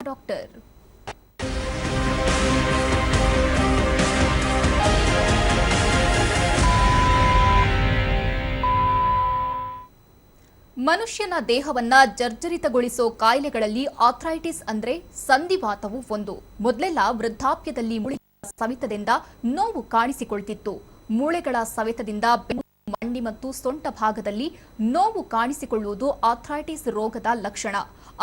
Doctor. ಮನುಷ್ಯನ ದೇಹವನ್ನ ಜರ್ಜರಿತಗೊಳಿಸೋ ಕಾಯಿಲೆಗಳಲ್ಲಿ arthritis ಅಂದ್ರೆ ಸಂಧಿವಾತವು ಒಂದು. ಮೊದಲೆಲ್ಲ ವೃದ್ಧಾಪ್ಯದಲ್ಲಿ ಮೂಳೆಗಳ ಸವೆತದಿಂದ ನೋವು ಕಾಣಿಸಿಕೊಳ್ತಿತ್ತು. ಮೂಳೆಗಳ ಸವೆತದಿಂದ ಮಂಡಿ ಮತ್ತು ಸೊಂಟ ಭಾಗದಲ್ಲಿ ನೋವು ಕಾಣಿಸಿಕೊಳ್ಳುವುದು ಆರ್ಥ್ರೈಟಿಸ್ ರೋಗದ ಲಕ್ಷಣ.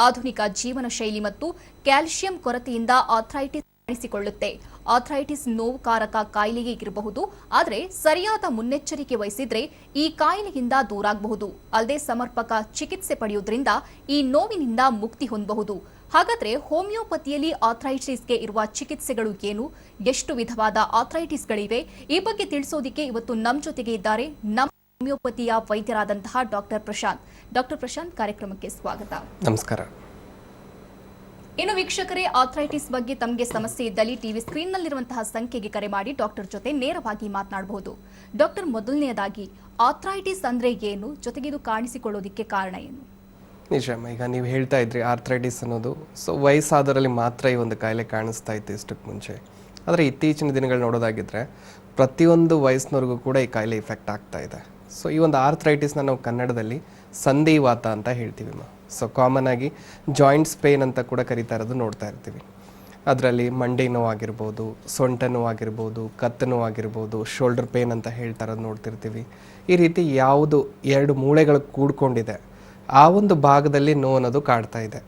ಆಧುನಿಕ ಜೀವನ ಶೈಲಿ ಮತ್ತು ಕ್ಯಾಲ್ಸಿಯಂ ಕೊರತೆಯಿಂದ ಆರ್ಥ್ರೈಟಿಸ್ ಕಾಣಿಸಿಕೊಳ್ಳುತ್ತೆ. ಆರ್ಥ್ರೈಟಿಸ್ ನೋವುಕಾರಕ ಕಾಯಿಲೆಗೆ ಇರಬಹುದು, ಆದರೆ ಸರಿಯಾದ ಮುನ್ನೆಚ್ಚರಿಕೆ ವಹಿಸಿದ್ರೆ ಈ ಕಾಯಿಲೆಯಿಂದ ದೂರಾಗಬಹುದು. ಅಲ್ಲದೆ ಸಮರ್ಪಕ ಚಿಕಿತ್ಸೆ ಪಡೆಯುವುದರಿಂದ ಈ ನೋವಿನಿಂದ ಮುಕ್ತಿ ಹೊಂದಬಹುದು. ಹಾಗಾದ್ರೆ ಹೋಮಿಯೋಪತಿಯಲ್ಲಿ ಆರ್ಥ್ರೈಟಿಸ್ಗೆ ಇರುವ ಚಿಕಿತ್ಸೆಗಳು ಏನು, ಎಷ್ಟು ವಿಧವಾದ ಆರ್ಥ್ರೈಟಿಸ್ಗಳಿವೆ, ಈ ಬಗ್ಗೆ ತಿಳಿಸೋದಿಕ್ಕೆ ಇವತ್ತು ನಮ್ಮ ಜೊತೆಗೆ ಇದ್ದಾರೆ ನಮ್ಮ ಹೋಮಿಯೋಪತಿಯ ವೈದ್ಯರಾದಂತಹ ಡಾಕ್ಟರ್ ಪ್ರಶಾಂತ್. ಡಾಕ್ಟರ್ ಪ್ರಶಾಂತ್, ಕಾರ್ಯಕ್ರಮಕ್ಕೆ ಸ್ವಾಗತ. ನಮಸ್ಕಾರ. ಇನ್ನು ವೀಕ್ಷಕರೇ, ಆರ್ಥ್ರೈಟಿಸ್ ಬಗ್ಗೆ ತಮಗೆ ಸಮಸ್ಯೆ ಇದ್ದಲ್ಲಿ ಟಿವಿ ಸ್ಕ್ರೀನ್ ನಲ್ಲಿರುವಂತಹ ಸಂಖ್ಯೆಗೆ ಕರೆ ಮಾಡಿ ಡಾಕ್ಟರ್ ಜೊತೆ ನೇರವಾಗಿ ಮಾತನಾಡಬಹುದು. ಡಾಕ್ಟರ್, ಮೊದಲನೆಯದಾಗಿ ಆರ್ಥ್ರೈಟಿಸ್ ಅಂದ್ರೆ ಏನು, ಜೊತೆಗೆ ಇದು ಕಾಣಿಸಿಕೊಳ್ಳೋದಿಕ್ಕೆ ಕಾರಣ ಏನು? ನಿಜಮ್ಮ, ಈಗ ನೀವು ಹೇಳ್ತಾ ಇದ್ರಿ ಆರ್ಥ್ರೈಟಿಸ್ ಅನ್ನೋದು ವಯಸ್ಸಾದವರಲ್ಲಿ ಮಾತ್ರ ಈ ಒಂದು ಕಾಯಿಲೆ ಕಾಣಿಸ್ತಾ ಇತ್ತು ಇಷ್ಟಕ್ಕೆ ಮುಂಚೆ. ಆದರೆ ಇತ್ತೀಚಿನ ದಿನಗಳು ನೋಡೋದಾಗಿದ್ದರೆ ಪ್ರತಿಯೊಂದು ವಯಸ್ಸಿನವ್ರಿಗೂ ಕೂಡ ಈ ಕಾಯಿಲೆ ಇಫೆಕ್ಟ್ ಆಗ್ತಾ ಇದೆ. ಈ ಒಂದು ಆರ್ಥ್ರೈಟಿಸ್ನ ನಾವು ಕನ್ನಡದಲ್ಲಿ ಸಂಧಿವಾತ ಅಂತ ಹೇಳ್ತೀವಿ. ಕಾಮನ್ ಆಗಿ ಜಾಯಿಂಟ್ಸ್ ಪೇನ್ ಅಂತ ಕೂಡ ಕರಿತಾ ಇರೋದು ನೋಡ್ತಾ ಇರ್ತೀವಿ. ಅದರಲ್ಲಿ ಮಂಡಿ ನೋವಾಗಿರ್ಬೋದು, ಸೊಂಟ ನೋವಾಗಿರ್ಬೋದು, ಕತ್ತು ನೋವಾಗಿರ್ಬೋದು, ಶೋಲ್ಡರ್ ಪೇನ್ ಅಂತ ಹೇಳ್ತಾ ಇರೋದು ನೋಡ್ತಿರ್ತೀವಿ. ಈ ರೀತಿ ಯಾವುದು ಎರಡು ಮೂಳೆಗಳು ಕೂಡ್ಕೊಂಡಿದೆ ಆ ಒಂದು ಭಾಗದಲ್ಲಿ ನೋವು ಅನ್ನೋದು ಕಾಡ್ತಾ ಇದೆ.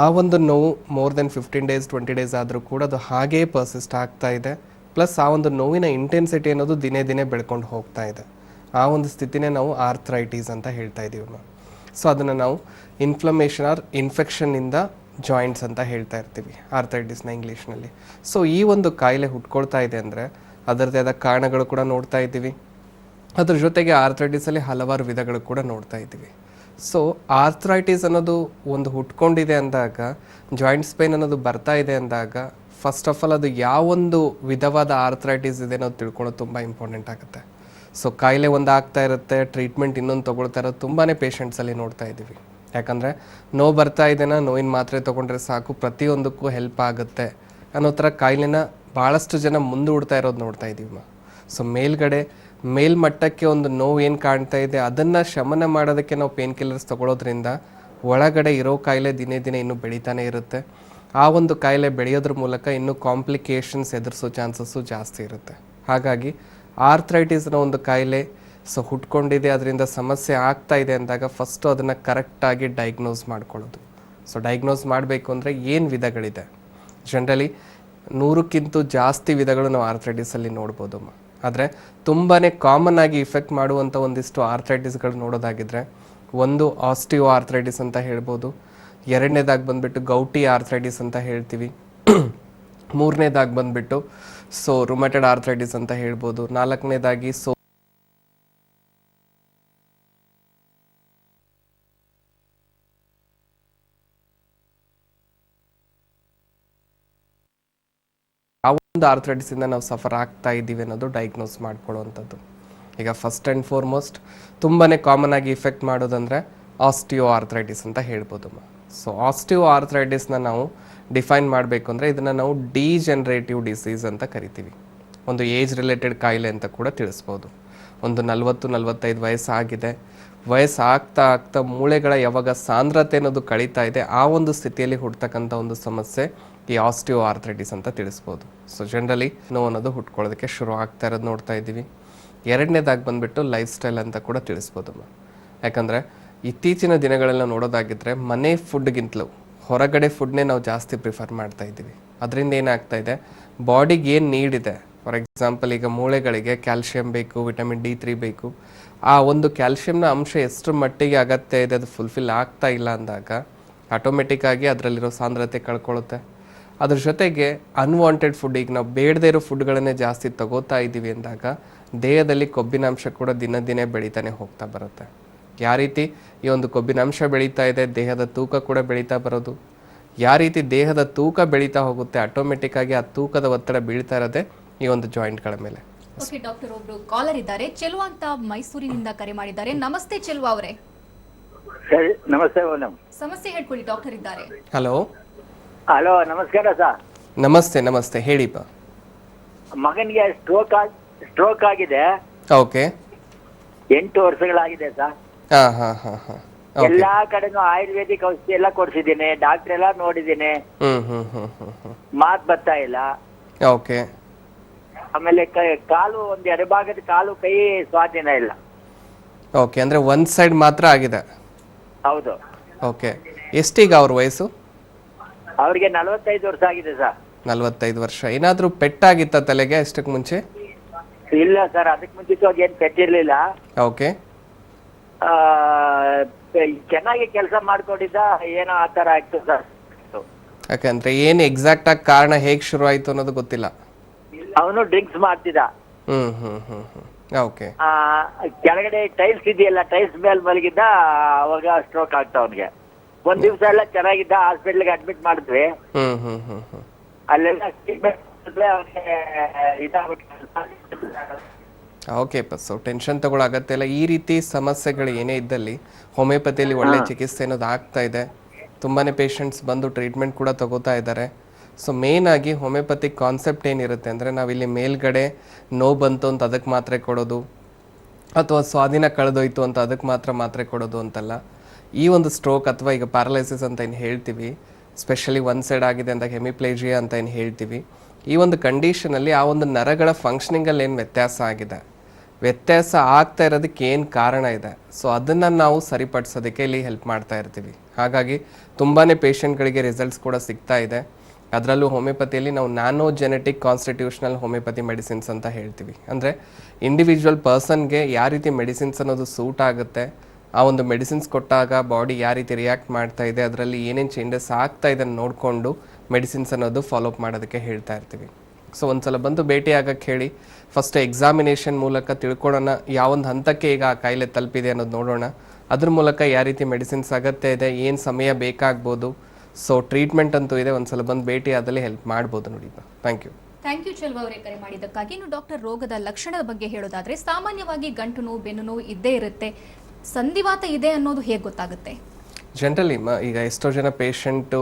ಆ ಒಂದು ನೋವು ಮೋರ್ ದೆನ್ 15 days 20 days ಆದರೂ ಕೂಡ ಅದು ಹಾಗೇ ಪರ್ಸಿಸ್ಟ್ ಆಗ್ತಾ ಇದೆ. ಪ್ಲಸ್ ಆ ಒಂದು ನೋವಿನ ಇಂಟೆನ್ಸಿಟಿ ಅನ್ನೋದು ದಿನೇ ದಿನೇ ಬೆಳ್ಕೊಂಡು ಹೋಗ್ತಾ ಇದೆ. ಆ ಒಂದು ಸ್ಥಿತಿನೇ ನಾವು ಆರ್ಥ್ರೈಟಿಸ್ ಅಂತ ಹೇಳ್ತಾ ಇದ್ದೀವಿ ನಾವು. ಅದನ್ನು ನಾವು ಇನ್ಫ್ಲಮೇಷನ್ ಆರ್ ಇನ್ಫೆಕ್ಷನ್ನಿಂದ ಜಾಯಿಂಟ್ಸ್ ಅಂತ ಹೇಳ್ತಾ ಇರ್ತೀವಿ ಆರ್ಥ್ರೈಟಿಸ್ನ ಇಂಗ್ಲೀಷ್ನಲ್ಲಿ. ಈ ಒಂದು ಕಾಯಿಲೆ ಹುಟ್ಕೊಳ್ತಾ ಇದೆ ಅಂದರೆ ಅದರದೇ ಆದ ಕಾರಣಗಳು ಕೂಡ ನೋಡ್ತಾ ಇದ್ದೀವಿ. ಅದ್ರ ಜೊತೆಗೆ ಆರ್ಥ್ರೈಟಿಸಲ್ಲಿ ಹಲವಾರು ವಿಧಗಳು ಕೂಡ ನೋಡ್ತಾ ಇದ್ದೀವಿ. ಆರ್ಥ್ರೈಟಿಸ್ ಅನ್ನೋದು ಒಂದು ಹುಟ್ಕೊಂಡಿದೆ ಅಂದಾಗ, ಜಾಯಿಂಟ್ಸ್ ಪೇನ್ ಅನ್ನೋದು ಬರ್ತಾ ಇದೆ ಅಂದಾಗ, ಫಸ್ಟ್ ಆಫ್ ಆಲ್ ಅದು ಯಾವೊಂದು ವಿಧವಾದ ಆರ್ಥ್ರೈಟಿಸ್ ಇದೆ ಅನ್ನೋದು ತಿಳ್ಕೊಳ್ಳೋದು ತುಂಬ ಇಂಪಾರ್ಟೆಂಟ್ ಆಗುತ್ತೆ. ಕಾಯಿಲೆ ಒಂದು ಆಗ್ತಾ ಇರುತ್ತೆ, ಟ್ರೀಟ್ಮೆಂಟ್ ಇನ್ನೊಂದು ತೊಗೊಳ್ತಾ ಇರೋದು ತುಂಬಾ ಪೇಷಂಟ್ಸಲ್ಲಿ ನೋಡ್ತಾ ಇದ್ದೀವಿ. ಯಾಕಂದರೆ ನೋವು ಬರ್ತಾ ಇದೆನಾ, ನೋವಿನ ಮಾತ್ರೆ ತೊಗೊಂಡ್ರೆ ಸಾಕು, ಪ್ರತಿಯೊಂದಕ್ಕೂ ಹೆಲ್ಪ್ ಆಗುತ್ತೆ ಅನ್ನೋ ಥರ ಕಾಯಿಲೆನ ಭಾಳಷ್ಟು ಜನ ಮುಂದೂಡ್ತಾ ಇರೋದು ನೋಡ್ತಾ ಇದ್ದೀವಿ. ಮೇಲ್ಗಡೆ ಮೇಲ್ಮಟ್ಟಕ್ಕೆ ಒಂದು ನೋವು ಏನು ಕಾಣ್ತಾ ಇದೆ ಅದನ್ನು ಶಮನ ಮಾಡೋದಕ್ಕೆ ನಾವು ಪೇನ್ ಕಿಲ್ಲರ್ಸ್ ತೊಗೊಳೋದ್ರಿಂದ ಒಳಗಡೆ ಇರೋ ಕಾಯಿಲೆ ದಿನೇ ದಿನೇ ಇನ್ನೂ ಬೆಳೀತಾನೆ ಇರುತ್ತೆ. ಆ ಒಂದು ಕಾಯಿಲೆ ಬೆಳೆಯೋದ್ರ ಮೂಲಕ ಇನ್ನೂ ಕಾಂಪ್ಲಿಕೇಶನ್ಸ್ ಎದುರಿಸೋ ಚಾನ್ಸಸ್ಸು ಜಾಸ್ತಿ ಇರುತ್ತೆ. ಹಾಗಾಗಿ ಆರ್ಥ್ರೈಟಿಸ್ನ ಒಂದು ಕಾಯಿಲೆ ಹುಟ್ಕೊಂಡಿದೆ, ಅದರಿಂದ ಸಮಸ್ಯೆ ಆಗ್ತಾ ಇದೆ ಅಂದಾಗ ಫಸ್ಟು ಅದನ್ನು ಕರೆಕ್ಟಾಗಿ ಡಯಾಗ್ನೋಸ್ ಮಾಡ್ಕೊಳ್ಳೋದು. ಡಯಾಗ್ನೋಸ್ ಮಾಡಬೇಕು ಅಂದರೆ ಏನು ವಿಧಗಳಿದೆ? ಜನರಲಿ 100ಕ್ಕಿಂತ ಜಾಸ್ತಿ ವಿಧಗಳು ನಾವು ಆರ್ಥ್ರೈಟಿಸಲ್ಲಿ ನೋಡ್ಬೋದು. ಆದರೆ ತುಂಬಾ ಕಾಮನ್ ಆಗಿ ಇಫೆಕ್ಟ್ ಮಾಡುವಂಥ ಒಂದಿಷ್ಟು ಆರ್ಥ್ರೈಟಿಸ್ಗಳು ನೋಡೋದಾಗಿದ್ದರೆ, ಒಂದು ಆಸ್ಟಿಯೋ ಆರ್ಥ್ರೈಟಿಸ್ ಅಂತ ಹೇಳ್ಬೋದು, ಎರಡನೇದಾಗಿ ಬಂದುಬಿಟ್ಟು ಗೌಟಿ ಆರ್ಥ್ರೈಟಿಸ್ ಅಂತ ಹೇಳ್ತೀವಿ, ಮೂರನೇದಾಗಿ ಬಂದುಬಿಟ್ಟು ರುಮಟೆಡ್ ಆರ್ಥ್ರೈಟಿಸ್ ಅಂತ ಹೇಳ್ಬೋದು, ನಾಲ್ಕನೇದಾಗಿ ಆ ಒಂದು ಆರ್ಥ್ರೈಟಿಸಿಂದ ನಾವು ಸಫರ್ ಆಗ್ತಾ ಇದ್ದೀವಿ ಅನ್ನೋದು ಡಯಾಗ್ನೋಸ್ ಮಾಡ್ಕೊಳ್ಳುವಂಥದ್ದು. ಈಗ ಫಸ್ಟ್ ಆ್ಯಂಡ್ ಫಾರ್ಮೋಸ್ಟ್ ತುಂಬಾ ಕಾಮನ್ ಆಗಿ ಇಫೆಕ್ಟ್ ಮಾಡೋದಂದರೆ ಆಸ್ಟಿಯೋ ಆರ್ಥ್ರೈಟಿಸ್ ಅಂತ ಹೇಳ್ಬೋದು. ಆಸ್ಟಿಯೋ ಆರ್ಥ್ರೈಟಿಸ್ನ ನಾವು ಡಿಫೈನ್ ಮಾಡಬೇಕು ಅಂದರೆ ಇದನ್ನು ನಾವು ಡಿಜೆನರೇಟಿವ್ ಡಿಸೀಸ್ ಅಂತ ಕರಿತೀವಿ. ಒಂದು ಏಜ್ ರಿಲೇಟೆಡ್ ಕಾಯಿಲೆ ಅಂತ ಕೂಡ ತಿಳಿಸ್ಬೋದು. ಒಂದು 40-45 ವಯಸ್ಸಾಗಿದೆ, ವಯಸ್ಸಾಗ್ತಾ ಆಗ್ತಾ ಮೂಳೆಗಳ ಯಾವಾಗ ಸಾಂದ್ರತೆ ಅನ್ನೋದು ಕಳೀತಾ ಇದೆ ಆ ಒಂದು ಸ್ಥಿತಿಯಲ್ಲಿ ಹುಡ್ತಕ್ಕಂಥ ಒಂದು ಸಮಸ್ಯೆ ಈ ಆಸ್ಟಿಯೋ ಆರ್ಥ್ರೈಟಿಸ್ ಅಂತ ತಿಳಿಸ್ಬೋದು. ಜನರಲಿ ನೋವು ಅನ್ನೋದು ಹುಟ್ಕೊಳ್ಳೋದಕ್ಕೆ ಶುರು ಆಗ್ತಾ ಇರೋದು ನೋಡ್ತಾ ಇದ್ದೀವಿ. ಎರಡನೇದಾಗಿ ಬಂದುಬಿಟ್ಟು ಲೈಫ್ ಸ್ಟೈಲ್ ಅಂತ ಕೂಡ ತಿಳಿಸ್ಬೋದು. ಯಾಕಂದರೆ ಇತ್ತೀಚಿನ ದಿನಗಳೆಲ್ಲ ನೋಡೋದಾಗಿದ್ದರೆ ಮನೆ ಫುಡ್ಗಿಂತಲೂ ಹೊರಗಡೆ ಫುಡ್ನೇ ನಾವು ಜಾಸ್ತಿ ಪ್ರಿಫರ್ ಮಾಡ್ತಾ ಇದ್ದೀವಿ. ಅದರಿಂದ ಏನಾಗ್ತಾ ಇದೆ, ಬಾಡಿಗೆ ಏನು ನೀಡಿದೆ, ಫಾರ್ ಎಕ್ಸಾಂಪಲ್ ಈಗ ಮೂಳೆಗಳಿಗೆ ಕ್ಯಾಲ್ಶಿಯಂ ಬೇಕು, ವಿಟಮಿನ್ D3 ಬೇಕು, ಆ ಒಂದು ಕ್ಯಾಲ್ಶಿಯಂನ ಅಂಶ ಎಷ್ಟು ಮಟ್ಟಿಗೆ ಅಗತ್ಯ ಇದೆ ಅದು ಫುಲ್ಫಿಲ್ ಆಗ್ತಾ ಇಲ್ಲ ಅಂದಾಗ ಆಟೋಮೆಟಿಕ್ಕಾಗಿ ಅದರಲ್ಲಿರೋ ಸಾಂದ್ರತೆ ಕಳ್ಕೊಳ್ಳುತ್ತೆ. ಅದ್ರ ಜೊತೆಗೆ ಅನ್ವಾಂಟೆಡ್ ಫುಡ್, ಈಗ ನಾವು ಬೇಡದೇ ಇರೋ ಫುಡ್ಗಳನ್ನೇ ಜಾಸ್ತಿ ತಗೋತಾ ಇದ್ದೀವಿ ಅಂದಾಗ ದೇಹದಲ್ಲಿ ಕೊಬ್ಬಿನಾಂಶ ಕೂಡ ದಿನ ದಿನೇ ಬೆಳೀತಾನೆ ಹೋಗ್ತಾ ಬರುತ್ತೆ. ಯಾವ ರೀತಿ ಈ ಒಂದು ಕೊಬ್ಬಿನಾಂಶ ಬೆಳೀತಾ ಇದೆ, ದೇಹದ ತೂಕ ಕೂಡ ಬೆಳೀತಾ ಬರೋದು. ಯಾವ ರೀತಿ ದೇಹದ ತೂಕ ಬೆಳೀತಾ ಹೋಗುತ್ತೆ, ಆಟೋಮೆಟಿಕ್ಕಾಗಿ ಆ ತೂಕದ ಒತ್ತಡ ಬೀಳ್ತಾ ಇರೋದೇ ಈ ಒಂದು ಜಾಯಿಂಟ್ಗಳ ಮೇಲೆ. ಓಕೆ ಡಾಕ್ಟರ್, ಒಬ್ರು ಕಾಲರ್ ಇದ್ದಾರೆ, ಚೆಲುವ ಅಂತ ಮೈಸೂರಿನಿಂದ ಕರೆ ಮಾಡಿದ್ದಾರೆ. ನಮಸ್ತೆ ಚೆಲುವ ಅವರೇ. ನಮಸ್ತೆ ಮೇಡಮ್. ಸಮಸ್ಯೆ ಹೇಳ್ಕೊಳ್ಳಿ, ಡಾಕ್ಟರ್ ಇದ್ದಾರೆ. ಹಲೋ. ಹಲೋ, ನಮಸ್ಕಾರ ಸರ್. ನಮಸ್ತೆ ನಮಸ್ತೆ ಹೇಳಿಪ್ಪ. ಮಗನಿಗೆ ಸ್ಟ್ರೋಕ್ ಆಗಿದೆ. ಓಕೆ. 8 ವರ್ಷಗಳಾಗಿದೆ ಸರ್. ಹಾಂ ಹಾಂ ಹಾಂ ಹಾಂ ಓಕೆ. ಎಲ್ಲಾ ಕಡೆನೂ ಆಯುರ್ವೇದಿಕ್ ಔಷಧಿ ಎಲ್ಲ ಕೊಡ್ಸಿದ್ದೀನಿ, ಡಾಕ್ಟರ್ ಎಲ್ಲ ನೋಡಿದ್ದೀನಿ, ಹ್ಞೂ ಹ್ಞೂ ಹ್ಞೂ ಹ್ಞೂ ಹ್ಞೂ ಮಾತ್ ಬರ್ತಾ ಇಲ್ಲ. ಓಕೆ. ಆಮೇಲೆ ಕಾಲು ಒಂದು ಎಡಭಾಗದ ಕಾಲು ಕೈ ಸ್ವಾಧೀನ ಇಲ್ಲ. ಓಕೆ, ಅಂದರೆ ಒಂದು ಸೈಡ್ ಮಾತ್ರ ಆಗಿದೆ. ಹೌದು. ಓಕೆ. ಎಷ್ಟೀಗ ಅವ್ರ ವಯಸ್ಸು? ಅವ್ರಿಗೆ 45 ವರ್ಷ ಆಗಿದೆ ಸರ್. 45 ವರ್ಷ. ಏನಾದರೂ ಪೆಟ್ಟಾಗಿತ್ತ ತಲೆಗೆ ಅಷ್ಟಕ್ಕೆ ಮುಂಚೆ? ಇಲ್ಲ ಸರ್, ಅದಕ್ಕೆ ಮುಂಚಿತವಾಗಿ ಏನ್ ಪೆಟ್ಟಿರ್ಲಿಲ್ಲ. ಓಕೆ. ಚೆನ್ನಾಗಿ ಕೆಲಸ ಮಾಡ್ಕೊಂಡಿದ್ದ, ಏನೋ ಆ ತರ ಆಗ್ತದೆ ಸರ್. ಯಾಕಂದ್ರೆ ಏನು ಎಕ್ಸಾಕ್ಟಾಗಿ ಕಾರಣ ಹೇಗೆ ಶುರು ಆಯಿತು ಅನ್ನೋದು ಗೊತ್ತಿಲ್ಲ. ಅವನು ಡ್ರಿಂಕ್ಸ್ ಮಾಡ್ತಿದ್ದ. ಹ್ಞೂ ಹ್ಞೂ ಹ್ಞೂ ಹ್ಞೂ ಓಕೆ. ಕೆಳಗಡೆ ಟೈಲ್ಸ್ ಇದೆಯಲ್ಲ, ಟೈಲ್ಸ್ ಮೇಲೆ ಮಲಗಿದ್ದ, ಅವಾಗ ಸ್ಟ್ರೋಕ್ ಆಗ್ತಾ ಅವನಿಗೆ. ಒಂದ್ ದಿವ್ಸ ಎಲ್ಲ ಚೆನ್ನಾಗಿದ್ದ, ಹಾಸ್ಪಿಟ್ಲ್ಗೆ ಅಡ್ಮಿಟ್ ಮಾಡಿದ್ವಿ. ಹ್ಞೂ ಹ್ಞೂ ಹ್ಞೂ ಹ್ಞೂ ಅಲ್ಲೆಲ್ಲ ಟ್ರೀಟ್ಮೆಂಟ್ ಮಾಡಿದ್ರೆ ಅವನಿಗೆ ಓಕೆ ಸೊ ಟೆನ್ಷನ್ ತಗೊಳ್ಳೋ ಅಗತ್ಯ ಇಲ್ಲ. ಈ ರೀತಿ ಸಮಸ್ಯೆಗಳು ಏನೇ ಇದ್ದಲ್ಲಿ ಹೋಮಿಯೋಪತಿಯಲ್ಲಿ ಒಳ್ಳೆ ಚಿಕಿತ್ಸೆ ಅನ್ನೋದು ಆಗ್ತಾ ಇದೆ. ತುಂಬಾ ಪೇಷಂಟ್ಸ್ ಬಂದು ಟ್ರೀಟ್ಮೆಂಟ್ ಕೂಡ ತಗೋತಾ ಇದ್ದಾರೆ. ಸೊ ಮೇಯ್ನಾಗಿ ಹೋಮಿಯೋಪತಿಕ್ ಕಾನ್ಸೆಪ್ಟ್ ಏನಿರುತ್ತೆ ಅಂದರೆ, ನಾವಿಲ್ಲಿ ಮೇಲ್ಗಡೆ ನೋವು ಬಂತು ಅಂತ ಅದಕ್ಕೆ ಮಾತ್ರೆ ಕೊಡೋದು, ಅಥವಾ ಸ್ವಾಧೀನ ಕಳೆದೋಯ್ತು ಅಂತ ಅದಕ್ಕೆ ಮಾತ್ರೆ ಕೊಡೋದು ಅಂತಲ್ಲ. ಈ ಒಂದು ಸ್ಟ್ರೋಕ್ ಅಥವಾ ಈಗ ಪ್ಯಾರಲೈಸಿಸ್ ಅಂತ ಏನು ಹೇಳ್ತೀವಿ, ಸ್ಪೆಷಲಿ ಒನ್ ಸೈಡ್ ಆಗಿದೆ ಅಂತ ಹೆಮಿಪ್ಲೇಜಿಯಾ ಅಂತ ಏನು ಹೇಳ್ತೀವಿ, ಈ ಒಂದು ಕಂಡೀಷನಲ್ಲಿ ಆ ಒಂದು ನರಗಳ ಫಂಕ್ಷನಿಂಗಲ್ಲಿ ಏನು ವ್ಯತ್ಯಾಸ ಆಗಿದೆ, ವ್ಯತ್ಯಾಸ ಆಗ್ತಾ ಇರೋದಕ್ಕೆ ಏನು ಕಾರಣ ಇದೆ, ಸೊ ಅದನ್ನು ನಾವು ಸರಿಪಡಿಸೋದಕ್ಕೆ ಇಲ್ಲಿ ಹೆಲ್ಪ್ ಮಾಡ್ತಾ ಇರ್ತೀವಿ. ಹಾಗಾಗಿ ತುಂಬಾ ಪೇಷಂಟ್ಗಳಿಗೆ ರಿಸಲ್ಟ್ಸ್ ಕೂಡ ಸಿಗ್ತಾ ಇದೆ. ಅದರಲ್ಲೂ ಹೋಮಿಯೋಪತಿಯಲ್ಲಿ ನಾವು nano genetic constitutional homeopathy medicines ಅಂತ ಹೇಳ್ತೀವಿ. ಅಂದರೆ ಇಂಡಿವಿಜುವಲ್ ಪರ್ಸನ್ಗೆ ಯಾವ ರೀತಿ ಮೆಡಿಸಿನ್ಸ್ ಅನ್ನೋದು ಸೂಟ್ ಆಗುತ್ತೆ, ಆ ಒಂದು ಮೆಡಿಸಿನ್ಸ್ ಕೊಟ್ಟಾಗ ಬಾಡಿ ಯಾವ ರೀತಿ ರಿಯಾಕ್ಟ್ ಮಾಡ್ತಾ ಇದೆ, ಅದರಲ್ಲಿ ಏನೇನು ಚೇಂಜಸ್ ಆಗ್ತಾ ಇದೆ ನೋಡಿಕೊಂಡು ಮೆಡಿಸಿನ್ಸ್ ಅನ್ನೋದು ಫಾಲೋಅಪ್ ಮಾಡೋದಕ್ಕೆ ಹೇಳ್ತಾ ಇರ್ತೀವಿ. ಸೊ ಒಂದು ಸಲ ಬಂದು ಭೇಟಿ ಆಗಕ್ಕೆ ಹೇಳಿ, ಫಸ್ಟ್ ಎಕ್ಸಾಮಿನೇಷನ್ ಮೂಲಕ ತಿಳ್ಕೊಳ್ಳೋಣ ಯಾವೊಂದು ಹಂತಕ್ಕೆ ಈಗ ಆ ಕಾಯಿಲೆ ತಲುಪಿದೆ ಅನ್ನೋದು ನೋಡೋಣ. ಅದ್ರ ಮೂಲಕ ಯಾವ ರೀತಿ ಮೆಡಿಸಿನ್ಸ್ ಅಗತ್ಯ ಇದೆ, ಏನು ಸಮಯ ಬೇಕಾಗ್ಬೋದು, ಸೊ ಟ್ರೀಟ್ಮೆಂಟ್ ಅಂತೂ ಇದೆ. ಒಂದು ಸಲ ಬಂದು ಭೇಟಿ ಆದಲ್ಲಿ ಹೆಲ್ಪ್ ಮಾಡ್ಬೋದು ನೋಡಿ. Thank you. Thank you Chelva ಅವರೇ ಕರೆ ಮಾಡಿದ್ದಕ್ಕಾಗಿ. ಇನ್ನು ಡಾಕ್ಟರ್, ರೋಗದ ಲಕ್ಷಣದ ಬಗ್ಗೆ ಹೇಳೋದಾದ್ರೆ, ಸಾಮಾನ್ಯವಾಗಿ ಗಂಟು ನೋವು, ಬೆನ್ನು ನೋವು ಇದ್ದೇ ಇರುತ್ತೆ. ಸಂಧಿವಾತ ಇದೆ ಅನ್ನೋದು ಹೇಗೆ ಗೊತ್ತಾಗುತ್ತೆ? ಜನರಲಿ ಈಗ ಎಷ್ಟೋ ಜನ ಪೇಷಂಟು